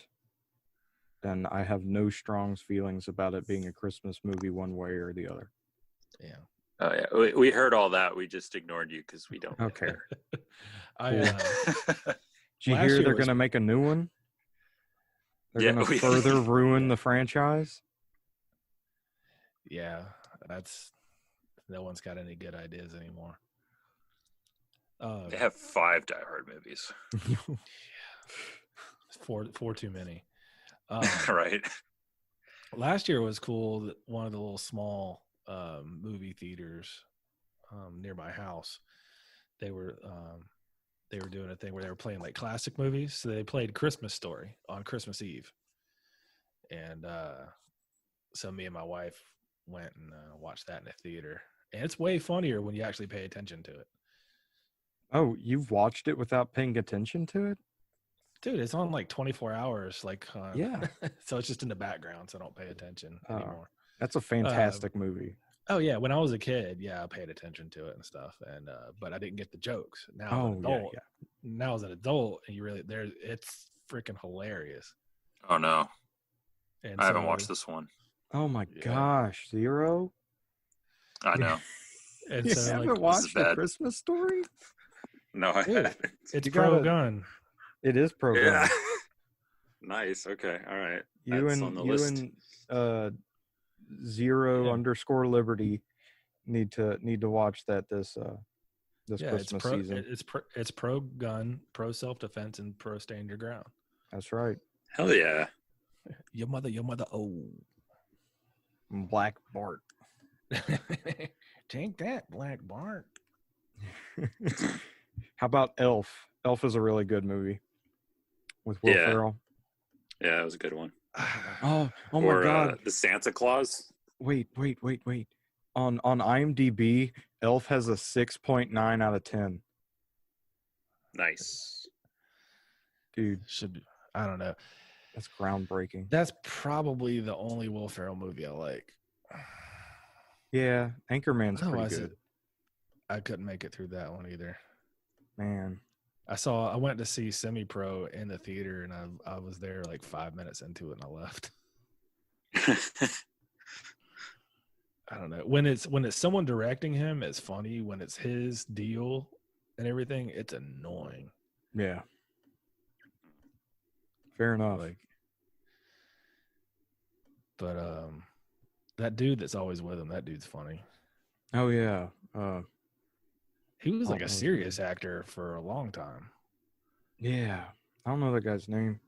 And I have no strong feelings about it being a Christmas movie one way or the other. Yeah. Oh yeah. We heard all that. We just ignored you because we don't Okay. I Did you Last hear year they're was- going to make a new one? They're Yeah, going to we- further ruin the franchise? yeah, that's no one's got any good ideas anymore. They have 5 Die Hard movies. Four too many. Right. Last year was cool. That one of the little small movie theaters near my house, they were doing a thing where they were playing like classic movies. So they played Christmas Story on Christmas Eve, and so me and my wife went and watched that in the theater. And it's way funnier when you actually pay attention to it. Oh, you've watched it without paying attention to it? Dude, it's on like 24 hours. Like, Yeah. so it's just in the background, so I don't pay attention anymore. That's a fantastic movie. Oh yeah, when I was a kid, yeah, I paid attention to it and stuff, and but I didn't get the jokes. Now, as an adult, now as an adult, and it's freaking hilarious. Oh no, And I haven't watched this one. Oh my gosh, 0? I know. And You so, haven't like, watched A bad. Christmas Story? No, I Dude, haven't. it's You pro gotta- gun. It is pro gun. Yeah. Nice. Okay. All right. You That's on the and list. 0_Liberty need to watch that this Yeah, Christmas season. It's pro gun, pro self defense, and pro stand your ground. That's right. Hell yeah. Your mother. Oh, Black Bart. take that, Black Bart. How about Elf? Elf is a really good movie with Will Yeah. Ferrell. Yeah, it was a good one. Oh my Or God! the Santa Claus. Wait. On IMDb, Elf has a 6.9 out of 10. Nice. Dude, I don't know. That's groundbreaking. That's probably the only Will Ferrell movie I like. Yeah, Anchorman's pretty Otherwise, good. I couldn't make it through that one either. Man. I went to see Semi Pro in the theater, and I was there like 5 minutes into it, and I left. I don't know. When it's someone directing him, it's funny. When it's his deal and everything, it's annoying. Yeah. Fair enough. But that dude that's always with him, that dude's funny. Oh yeah. He was like a serious actor for a long time. Yeah. I don't know that guy's name.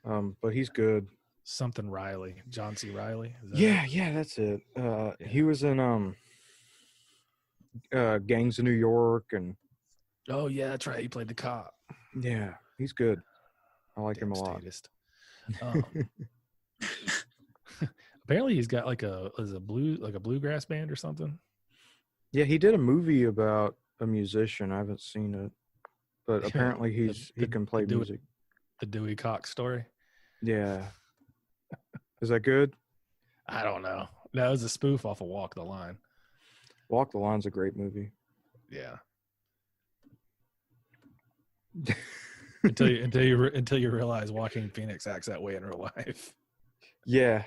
But he's good. Something Riley. John C. Riley. Yeah, that's it. He was in Gangs of New York and oh yeah, that's right. He played the cop. Yeah, he's good. I like him a lot. Apparently he's got like a bluegrass band or something. Yeah, he did a movie about a musician. I haven't seen it. But apparently he can play music. The Dewey Cox story. Yeah. Is that good? I don't know. That was a spoof off of Walk the Line. Walk the Line's a great movie. Yeah. until you realize Joaquin Phoenix acts that way in real life. Yeah.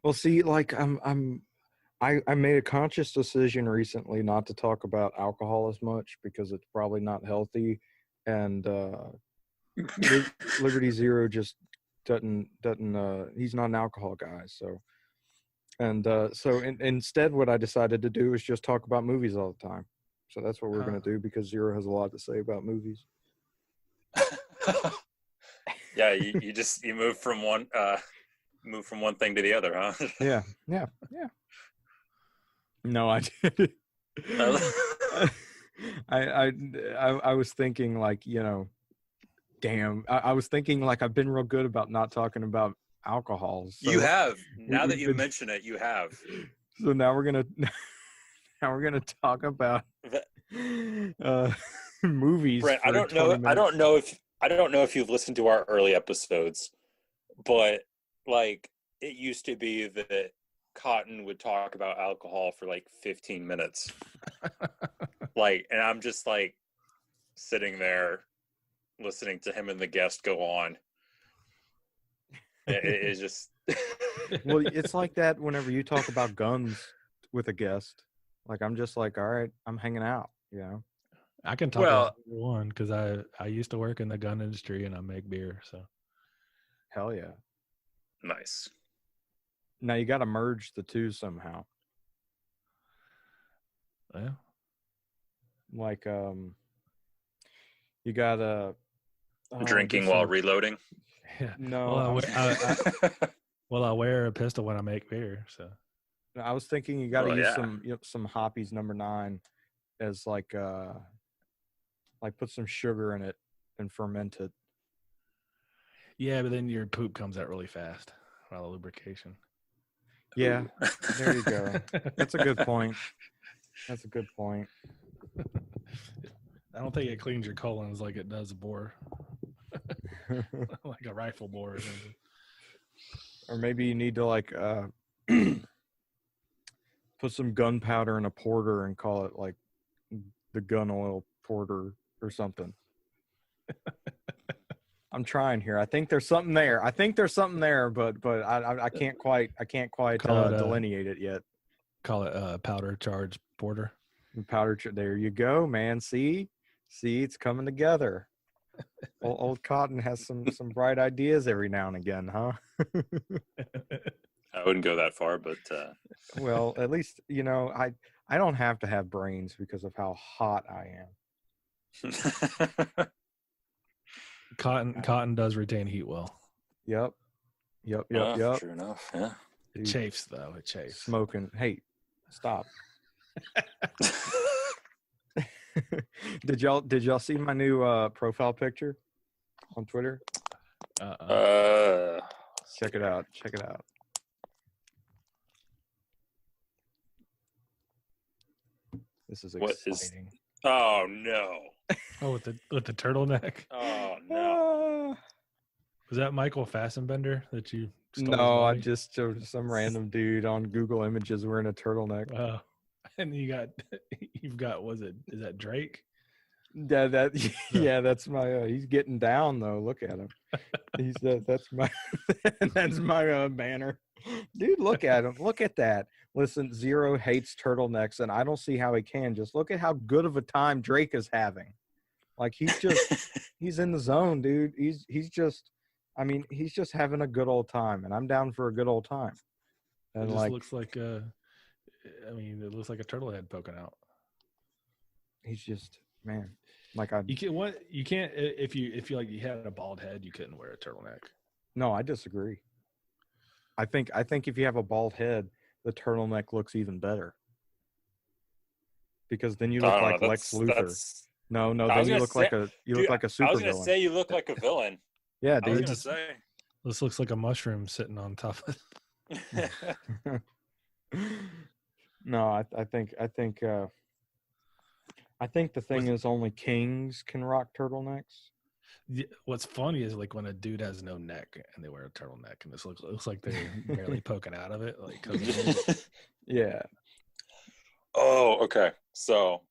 Well, see, like I made a conscious decision recently not to talk about alcohol as much because it's probably not healthy, and Liberty Zero just doesn't he's not an alcohol guy, so instead what I decided to do is just talk about movies all the time. So that's what we're going to do because Zero has a lot to say about movies. Yeah, you move from one thing to the other, huh? Yeah. No, I did. I was thinking like, damn. I was thinking like I've been real good about not talking about alcohol. So you have. Now that you mention it, you have. So now we're gonna talk about movies. Brent, I don't know if you've listened to our early episodes, but like it used to be that Cotton would talk about alcohol for like 15 minutes. And I'm just like sitting there listening to him and the guest go on. It's just well, it's like that whenever you talk about guns with a guest. Like I'm just like, all right, I'm hanging out, I can talk about one because I used to work in the gun industry and I make beer, so hell yeah. Nice. Now you got to merge the two somehow. Yeah. Like you got to drinking while reloading. Yeah. No. Well, I wear a pistol when I make beer, so. I was thinking you got to use some Hoppies No. 9 as like put some sugar in it and ferment it. Yeah, but then your poop comes out really fast while the lubrication. Yeah, there you go. That's a good point. I don't think it cleans your colons like it does a bore. Like a rifle bore or something. Or maybe you need to like put some gunpowder in a porter and call it like the gun oil porter or something. I'm trying here. I think there's something there. But I can't quite delineate it yet. Call it powder charge porter. There you go, man. See, it's coming together. Old Cotton has some bright ideas every now and again, huh? I wouldn't go that far, but well, at least I don't have to have brains because of how hot I am. Cotton does retain heat well. Yep. True enough. Yeah. It chafes though. It chafes. Smoking. Hey, stop. Did y'all see my new profile picture on Twitter? Check it out. This is exciting. Oh no. Oh, with the turtleneck. Oh no. Was that Michael Fassbender that you stole his No, I money? just showed some random dude on Google Images wearing a turtleneck. And you've got, is that Drake? Yeah, yeah, that's my. He's getting down though. Look at him. That's my that's my banner, dude. Look at him. Look at that. Listen, Zero hates turtlenecks, and I don't see how he can. Just look at how good of a time Drake is having. Like he's in the zone, dude. He's just, I mean, he's just having a good old time, and I'm down for a good old time. And it just looks like it looks like a turtle head poking out. He's just, man. You can't if you like you had a bald head, you couldn't wear a turtleneck. No, I disagree. I think if you have a bald head, the turtleneck looks even better. Because then you look like Lex Luthor. No, then you look like a super. I was gonna say you look like a villain. Yeah, dude. I was dude. gonna say this looks like a mushroom sitting on top of it. No, I think the thing is only kings can rock turtlenecks. What's funny is like when a dude has no neck and they wear a turtleneck, and this looks like they're barely poking out of it. Like, yeah. Oh, okay. So,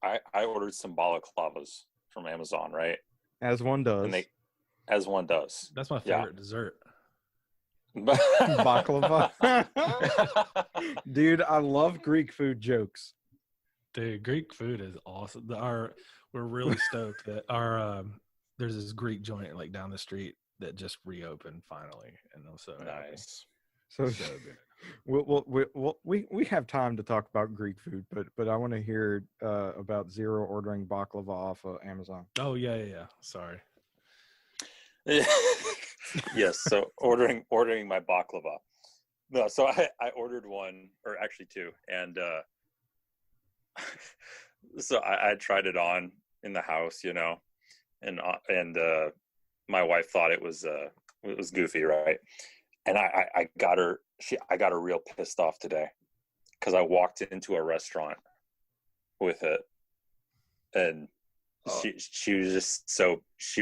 I ordered some balaclavas from Amazon, right? As one does. As one does. That's my favorite dessert. Baklava. Dude, I love Greek food jokes. Dude, Greek food is awesome. We're really stoked that there's this Greek joint like down the street that just reopened finally, and I'm so nice. So good. We have time to talk about Greek food, but I want to hear about Zero ordering baklava off of Amazon. Oh yeah. Sorry. Yes. So ordering my baklava. No, so I ordered one, or actually two, and so I tried it on in the house, and my wife thought it was goofy, right? And I got her real pissed off today because I walked into a restaurant with it, and she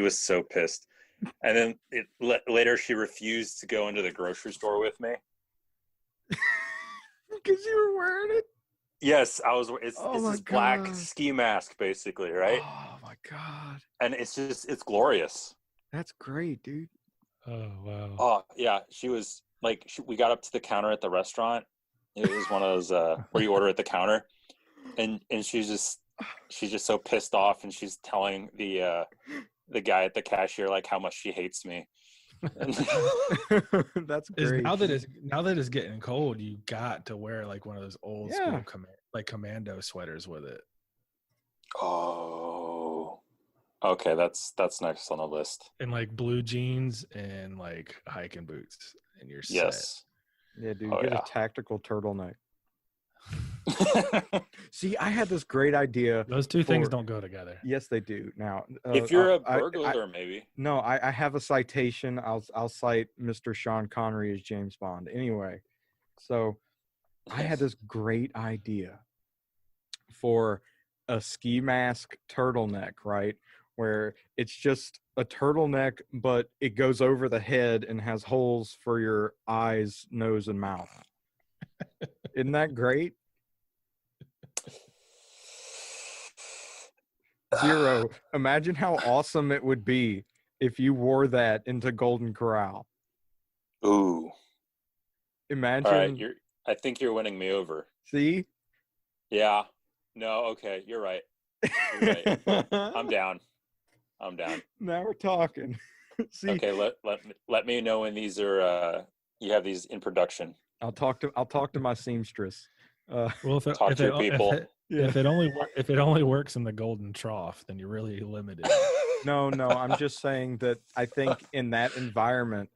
was so pissed. And then later she refused to go into the grocery store with me because you were wearing it. Yes, I was. It's this black ski mask, basically, right? Oh my god! And it's glorious. That's great, dude. Oh wow. Oh yeah, she was like, we got up to the counter at the restaurant. It was one of those where you order at the counter, and she's just so pissed off, and she's telling the guy at the cashier like how much she hates me. That's great. Now that it's getting cold, you got to wear like one of those old school commando sweaters with it. Oh, okay, that's next on the list. And like blue jeans and like hiking boots, and you're set. Yes. Yeah, dude, get a tactical turtleneck. See, I had this great idea. Those two things don't go together. Yes, they do. Now, if you're a burglar, maybe. No, I have a citation. I'll cite Mr. Sean Connery as James Bond. Anyway, so I had this great idea for a ski mask turtleneck, right? Where it's just a turtleneck, but it goes over the head and has holes for your eyes, nose, and mouth. Isn't that great? Zero. Imagine how awesome it would be if you wore that into Golden Corral. Ooh. Imagine. All right, I think you're winning me over. See? Yeah. No, okay, you're right. You're right. I'm down. Now we're talking. See? Okay, let me know when these are you have these in production. I'll talk to my seamstress. Well, if it only works in the golden trough, then you're really limited. No, I'm just saying that I think in that environment,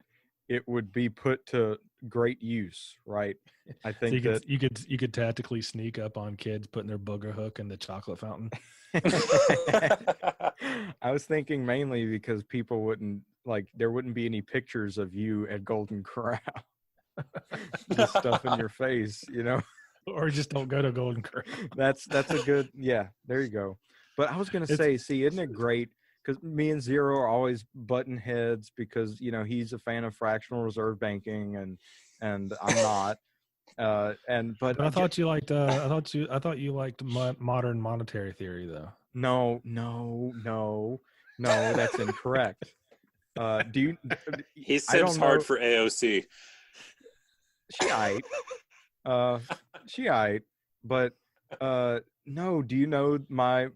it would be put to great use, right? I think so you could tactically sneak up on kids putting their booger hook in the chocolate fountain. I was thinking mainly because people wouldn't there wouldn't be any pictures of you at Golden Corral. Just stuff in your face, Or just don't go to Golden Corral. That's a good, there you go. But I was going to say, see, isn't it great? because me and Zero are always button heads because he's a fan of fractional reserve banking and I'm not. But I thought you liked. I thought you liked modern monetary theory, though. No, that's incorrect. Do you? He simps hard for AOC. She aight, but no. Do you know my?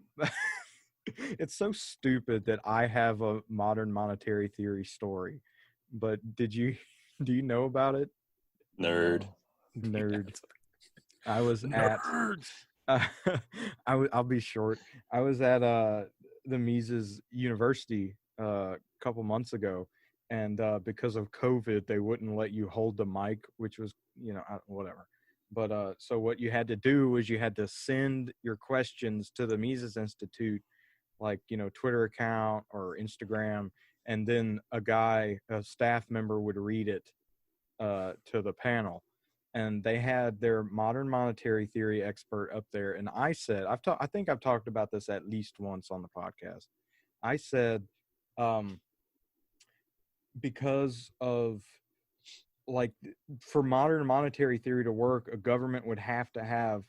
It's so stupid that I have a modern monetary theory story, but do you know about it? Nerd. Nerd. I was at. I'll be short. I was at the Mises University a couple months ago, and because of COVID, they wouldn't let you hold the mic, which was whatever. But so what you had to do was you had to send your questions to the Mises Institute, like Twitter account or Instagram, and then a staff member would read it to the panel. And they had their modern monetary theory expert up there. And I said, I think I've talked about this at least once on the podcast. I said, because of like, for modern monetary theory to work, a government would have to have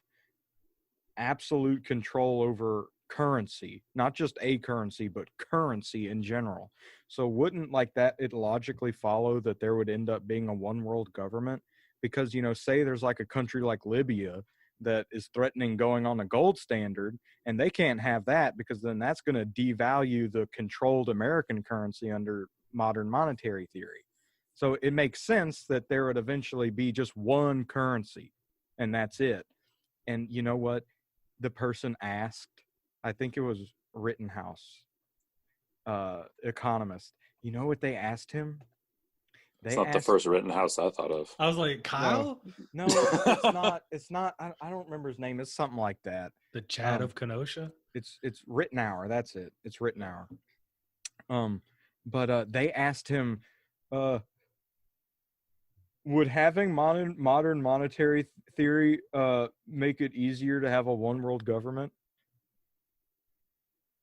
absolute control over currency, not just a currency, but currency in general. So wouldn't it logically follow that there would end up being a one world government? Because, say there's like a country like Libya that is threatening going on a gold standard, and they can't have that because then that's going to devalue the controlled American currency under modern monetary theory. So it makes sense that there would eventually be just one currency, and that's it. And you know what? The person asked, I think it was Rittenhouse, economist. You know what they asked him? It's not the first Rittenhouse I thought of. I was like, Kyle? No, it's not. It's not. I don't remember his name. It's something like that. The Chad of Kenosha? It's Rittenhour. That's it. It's Rittenhour. But they asked him, would having modern monetary theory make it easier to have a one world government?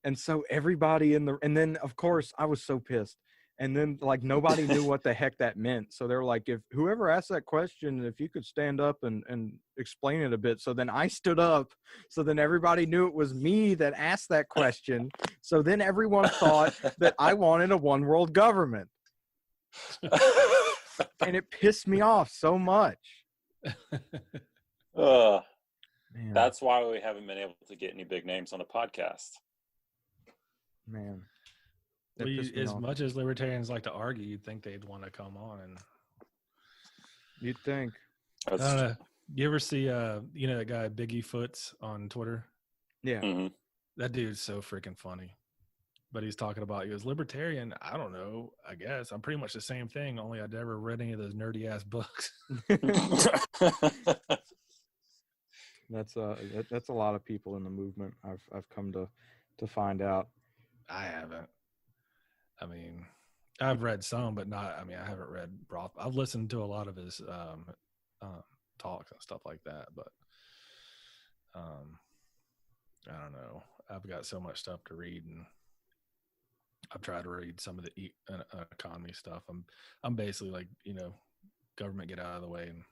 And so everybody and then of course I was so pissed. And then nobody knew what the heck that meant. So they're like, if whoever asked that question, if you could stand up and explain it a bit. So then I stood up. So then everybody knew it was me that asked that question. So then everyone thought that I wanted a one world government. And it pissed me off so much. That's why we haven't been able to get any big names on a podcast. Man. Well, as much as libertarians like to argue, you'd think they'd want to come on. And you'd think. You ever see, that guy Biggie Foots on Twitter? Yeah. Mm-hmm. That dude's so freaking funny. But he's talking about, he was libertarian. I don't know. I guess I'm pretty much the same thing. Only I'd never read any of those nerdy ass books. That's a lot of people in the movement. I've come to find out. I haven't. I mean, I've read some, but not. I mean, I haven't read Roth. I've listened to a lot of his talks and stuff like that, but I don't know. I've got so much stuff to read, and I've tried to read some of the economy stuff. I'm basically like, government, get out of the way and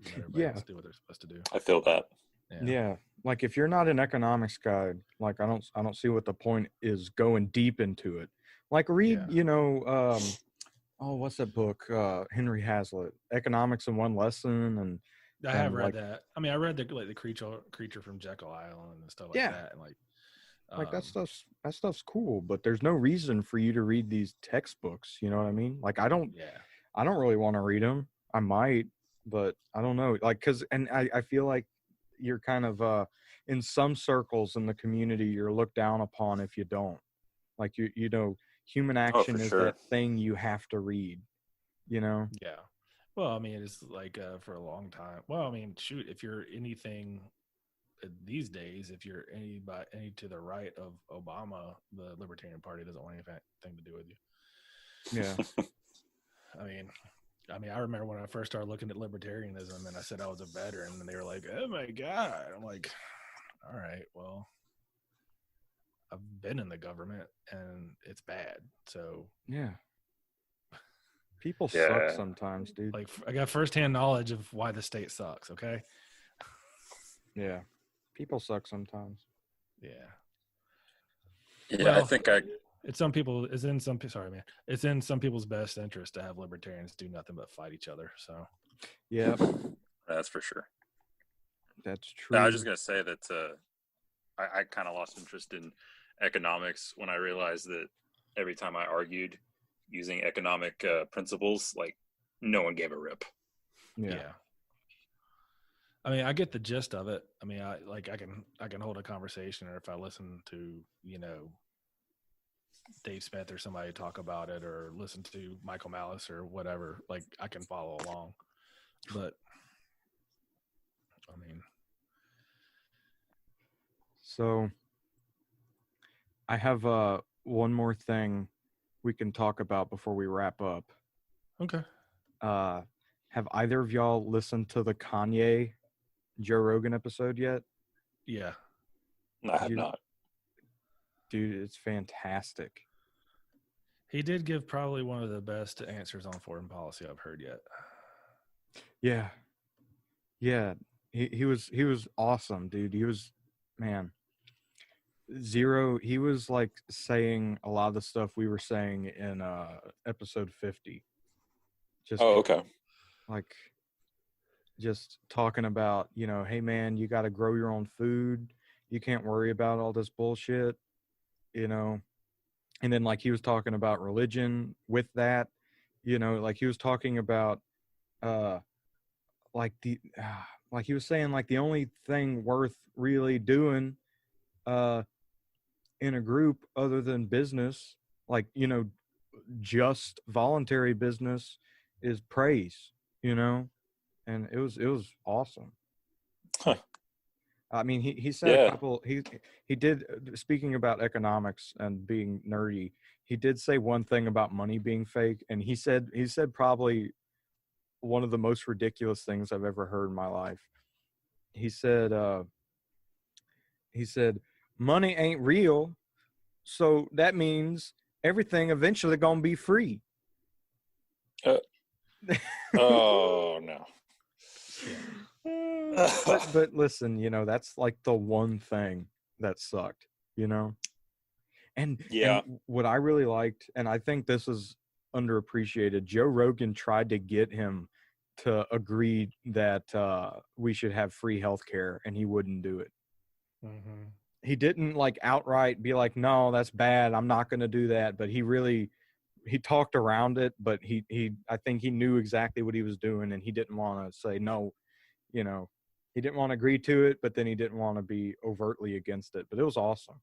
let everybody else do what they're supposed to do. I feel that. Yeah. Like if you're not an economics guy, I don't see what the point is going deep into it. Like read, what's that book? Henry Hazlitt, Economics in One Lesson, and I have read that. I mean, I read the creature from Jekyll Island and stuff like that, and that stuff's cool, but there's no reason for you to read these textbooks. You know what I mean? Like I don't really want to read them. I might, but I don't know. I feel like you're kind of in some circles in the community, you're looked down upon if you don't. Like human action is that thing you have to read. Yeah. Well, I mean, it's like for a long time. Well, I mean, shoot, if you're anything these days, if you're any to the right of Obama, the Libertarian Party doesn't want anything to do with you. Yeah. I mean, I remember when I first started looking at libertarianism, and I said I was a veteran, and they were like, "Oh my god!" I'm like, "All right, well, been in the government and it's bad. So yeah, people suck sometimes, dude. like I got firsthand knowledge of why the state sucks. Okay. Yeah, people suck sometimes. Yeah. Yeah, Well, I think it's in some people's best interest to have libertarians do nothing but fight each other. So Yeah, that's for sure. that's true. I was just gonna say that I kind of lost interest in economics when I realized that every time I argued using economic principles, like no one gave a rip. Yeah. I mean, I get the gist of it. I mean, I can hold a conversation, or if I listen to, Dave Smith or somebody talk about it, or listen to Michael Malice or whatever, like I can follow along. But I mean, so I have one more thing we can talk about before we wrap up. Okay. Have either of y'all listened to the Kanye Joe Rogan episode yet? Yeah. I have not. Dude, it's fantastic. He did give probably one of the best answers on foreign policy I've heard yet. Yeah. Yeah. He was awesome, dude. He was, man. He was like saying a lot of the stuff we were saying in episode 50. Just okay. Like just talking about, hey man, you got to grow your own food. You can't worry about all this bullshit, And then like he was talking about religion with that, like he was talking about like he was saying like the only thing worth really doing in a group other than business, like, just voluntary business is praise, and it was awesome. Huh. I mean, he said a couple, he did, speaking about economics and being nerdy, he did say one thing about money being fake, and he said probably one of the most ridiculous things I've ever heard in my life. He said money ain't real, so that means everything eventually gonna be free. Oh no. But listen, that's like the one thing that sucked, and what I really liked, and I think this is underappreciated, Joe Rogan tried to get him to agree that we should have free healthcare, and he wouldn't do it. Mm-hmm. He didn't like outright be like, no, that's bad, I'm not going to do that, but he talked around it, but I think he knew exactly what he was doing, and he didn't want to say no. He didn't want to agree to it, but then he didn't want to be overtly against it. But it was awesome.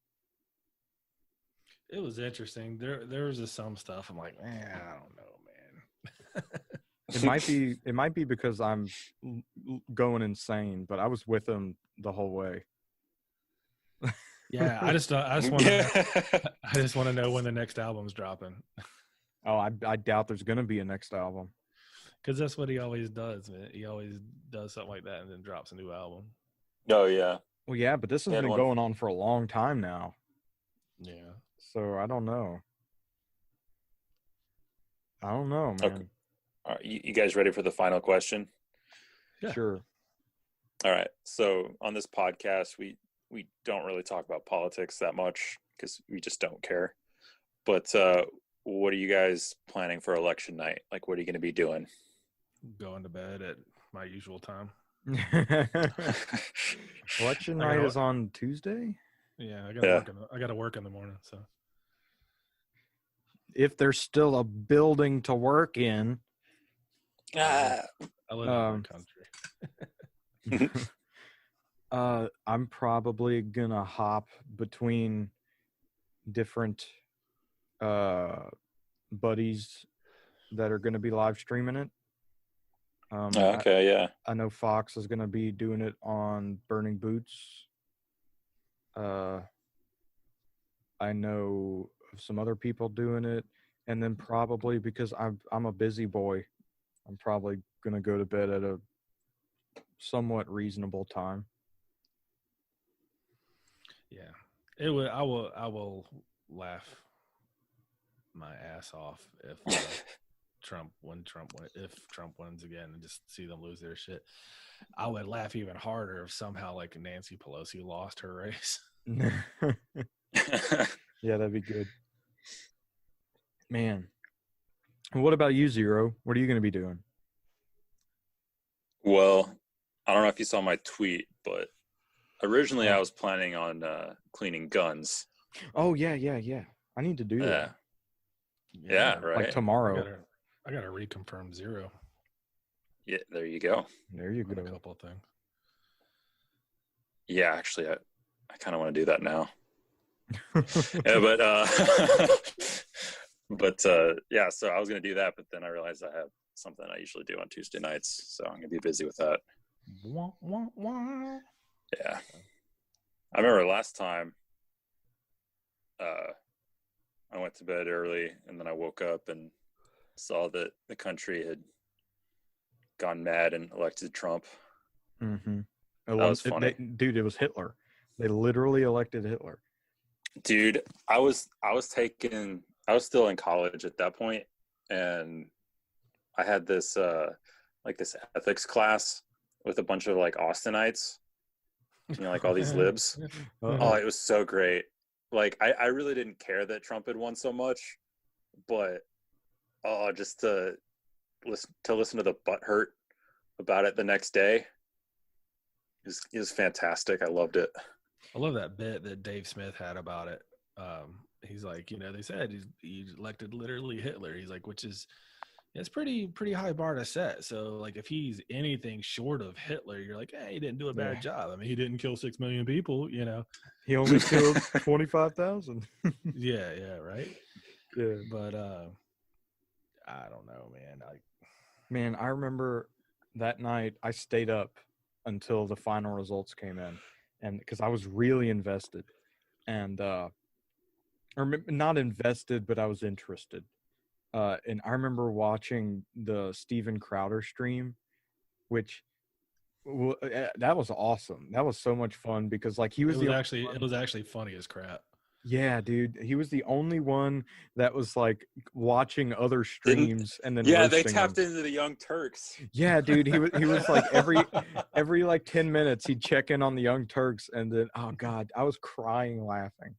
It was interesting. There was just some stuff I'm like, I don't know, man. It might be because I'm going insane, but I was with him the whole way. Yeah, I just want to know when the next album's dropping. Oh, I doubt there's going to be a next album. Because that's what he always does, man. He always does something like that and then drops a new album. Oh, yeah. Well, yeah, but this has been going on for a long time now. Yeah. So I don't know. Man. Okay. All right, you guys ready for the final question? Yeah. Sure. All right. So on this podcast, we don't really talk about politics that much because we just don't care. But what are you guys planning for election night? Like, what are you going to be doing? Going to bed at my usual time. Election night is on Tuesday? Yeah, I got to work in the morning, so. If there's still a building to work in. I live in the country. I'm probably gonna hop between different buddies that are gonna be live streaming it. Yeah. I know Fox is gonna be doing it on Burning Boots. I know of some other people doing it, and then probably because I'm a busy boy, I'm probably gonna go to bed at a somewhat reasonable time. Yeah, It would. I will laugh my ass off if if Trump wins again, and just see them lose their shit. I would laugh even harder if somehow like Nancy Pelosi lost her race. Yeah, that'd be good. Man. What about you, Zero? What are you going to be doing? Well, I don't know if you saw my tweet, but originally I was planning on cleaning guns. Oh, yeah. I need to do that. Yeah, right. Like tomorrow. I gotta reconfirm Zero. Yeah, there you go. There you go. A couple of things. Yeah, actually, I kind of want to do that now. Yeah, but yeah, so I was gonna do that, but then I realized I have something I usually do on Tuesday nights, so I'm gonna be busy with that. Wah, wah, wah. Yeah, I remember last time I went to bed early, and then I woke up and saw that the country had gone mad and elected Trump. Mm-hmm. That was funny. Dude, it was Hitler. They literally elected Hitler. Dude, I was still in college at that point, and I had this this ethics class with a bunch of like Austinites, like all these libs. Oh, it was so great. Like I really didn't care that Trump had won so much, but just to listen to the butthurt about it the next day, it was fantastic. I loved it. I love that bit that Dave Smith had about it. He's like, they said he elected literally Hitler. He's like, which is, it's pretty high bar to set. So like, if he's anything short of Hitler, you're like, hey, he didn't do a bad job. I mean, he didn't kill 6 million people. He only killed 25,000. Yeah, right. Yeah, but I don't know, man. I remember that night I stayed up until the final results came in, and because I was really invested, and or not invested, but I was interested. And I remember watching the Steven Crowder stream, which that was awesome. That was so much fun because like it was actually funny as crap. Yeah, dude, he was the only one that was like watching other streams and then they tapped into the Young Turks. Yeah, dude, he was like every like 10 minutes he'd check in on the Young Turks, and then oh god, I was crying laughing.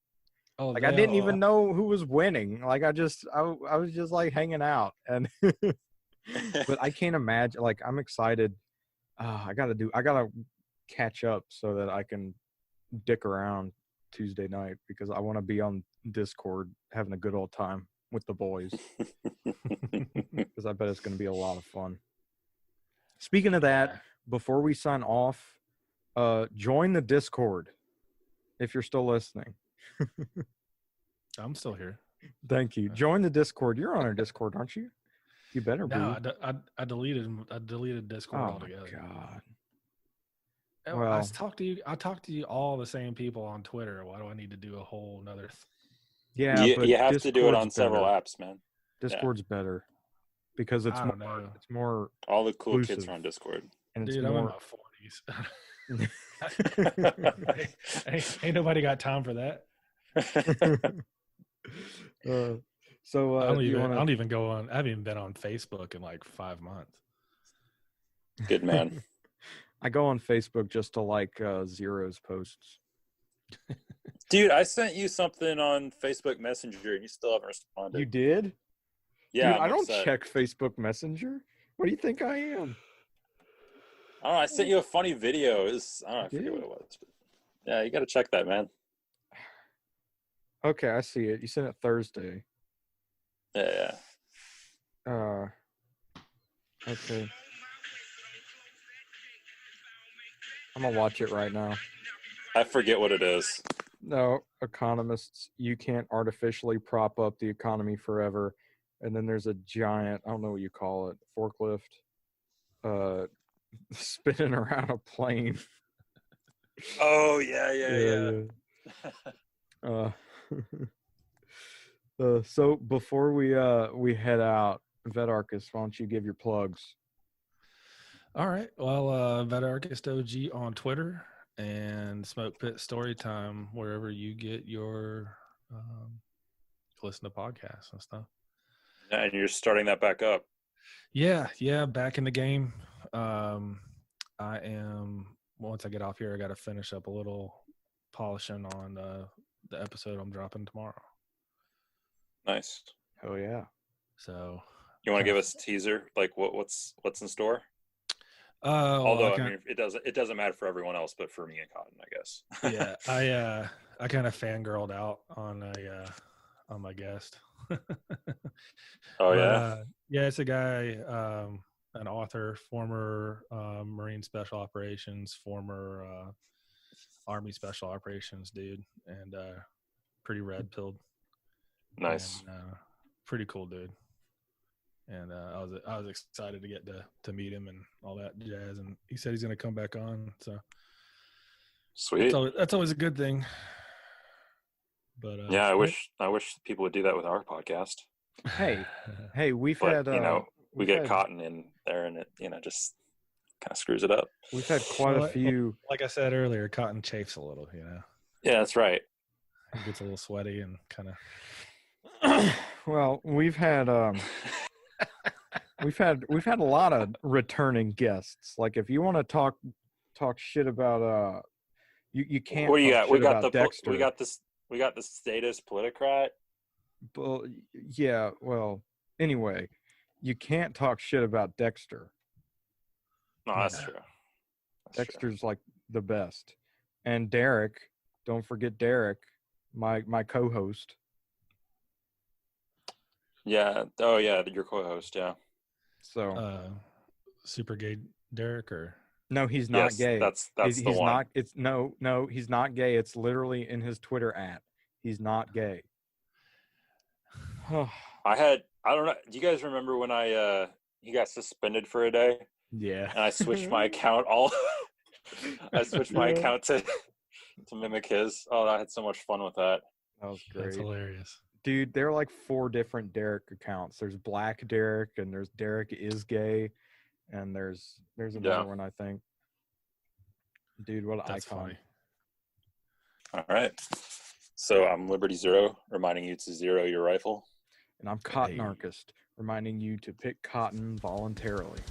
Oh, like I didn't even know who was winning. Like I was just like hanging out, and but I can't imagine. Like I'm excited. I gotta catch up so that I can dick around Tuesday night because I want to be on Discord having a good old time with the boys because I bet it's going to be a lot of fun. Speaking of that, before we sign off, join the Discord if you're still listening. I'm still here. Thank you. Join the Discord. You're on our Discord, aren't you? You better be. No, I deleted Discord altogether. Oh my god. Well, I talk to you all the same people on Twitter. Why do I need to do a whole nother Yeah, but you have to do it on several apps, man. Discord's better because it's more all the cool inclusive. Kids are on Discord. And dude, I'm in my 40s. ain't nobody got time for that. So I don't even go on. I haven't even been on Facebook in like 5 months. Good man. I go on Facebook just to like Zero's posts. Dude, I sent you something on Facebook Messenger and you still haven't responded. You did? Yeah. Dude, I don't check Facebook Messenger. What do you think I am? I don't know. I sent you a funny video. I forget what it was. But yeah, you got to check that, man. Okay, I see it. You sent it Thursday. Yeah. Okay. I'm gonna watch it right now. I forget what it is. No, economists, you can't artificially prop up the economy forever. And then there's a giant, I don't know what you call it, forklift, spinning around a plane. Oh yeah. So before we head out, VetArchist, why don't you give your plugs? All right. Well, VetArchistOG on Twitter, and Smoke Pit Storytime wherever you get your listen to podcasts and stuff. Yeah, and you're starting that back up. Yeah, back in the game. I am. Once I get off here, I got to finish up a little polishing on the episode I'm dropping tomorrow. Nice. Oh yeah. So you want to give us a teaser, like what's in store? Although I mean, it doesn't matter for everyone else, but for me and Cotton, I guess. Yeah, I kind of fangirled out on my guest. Oh, yeah? Yeah, it's a guy, an author, former Marine Special Operations, former Army Special Operations dude, and pretty red-pilled. Nice. And, pretty cool dude. And I was excited to get to meet him and all that jazz. And he said he's going to come back on. So sweet. That's always a good thing. But yeah, I wish people would do that with our podcast. Hey, we've had we get Cotton in there, and it just kind of screws it up. We've had quite a few. Like I said earlier, Cotton chafes a little. Yeah, that's right. He gets a little sweaty and kind of. Well, we've had we've had a lot of returning guests. Like, if you want to talk shit about you can't. What do you got? We got Dexter. We got the statist politicrat. Well, yeah. Well, anyway, you can't talk shit about Dexter. No, that's true. Dexter's like the best, and Derek. Don't forget Derek, my co-host. Yeah. Oh, yeah. Your co-host. Yeah. So, super gay Derek, or no, he's not gay. That's he's the one. Not. It's no, he's not gay. It's literally in his Twitter @ he's not gay. I don't know. Do you guys remember when he got suspended for a day? Yeah. And I switched my account I switched my account to mimic his. Oh, I had so much fun with that. That was great. That's hilarious. Dude, there are like 4 different Derek accounts. There's Black Derek, and there's Derek is gay, and there's another one, I think. Dude, what an icon. Funny. All right. So I'm Liberty Zero, reminding you to zero your rifle. And I'm Cotton Archist, reminding you to pick cotton voluntarily.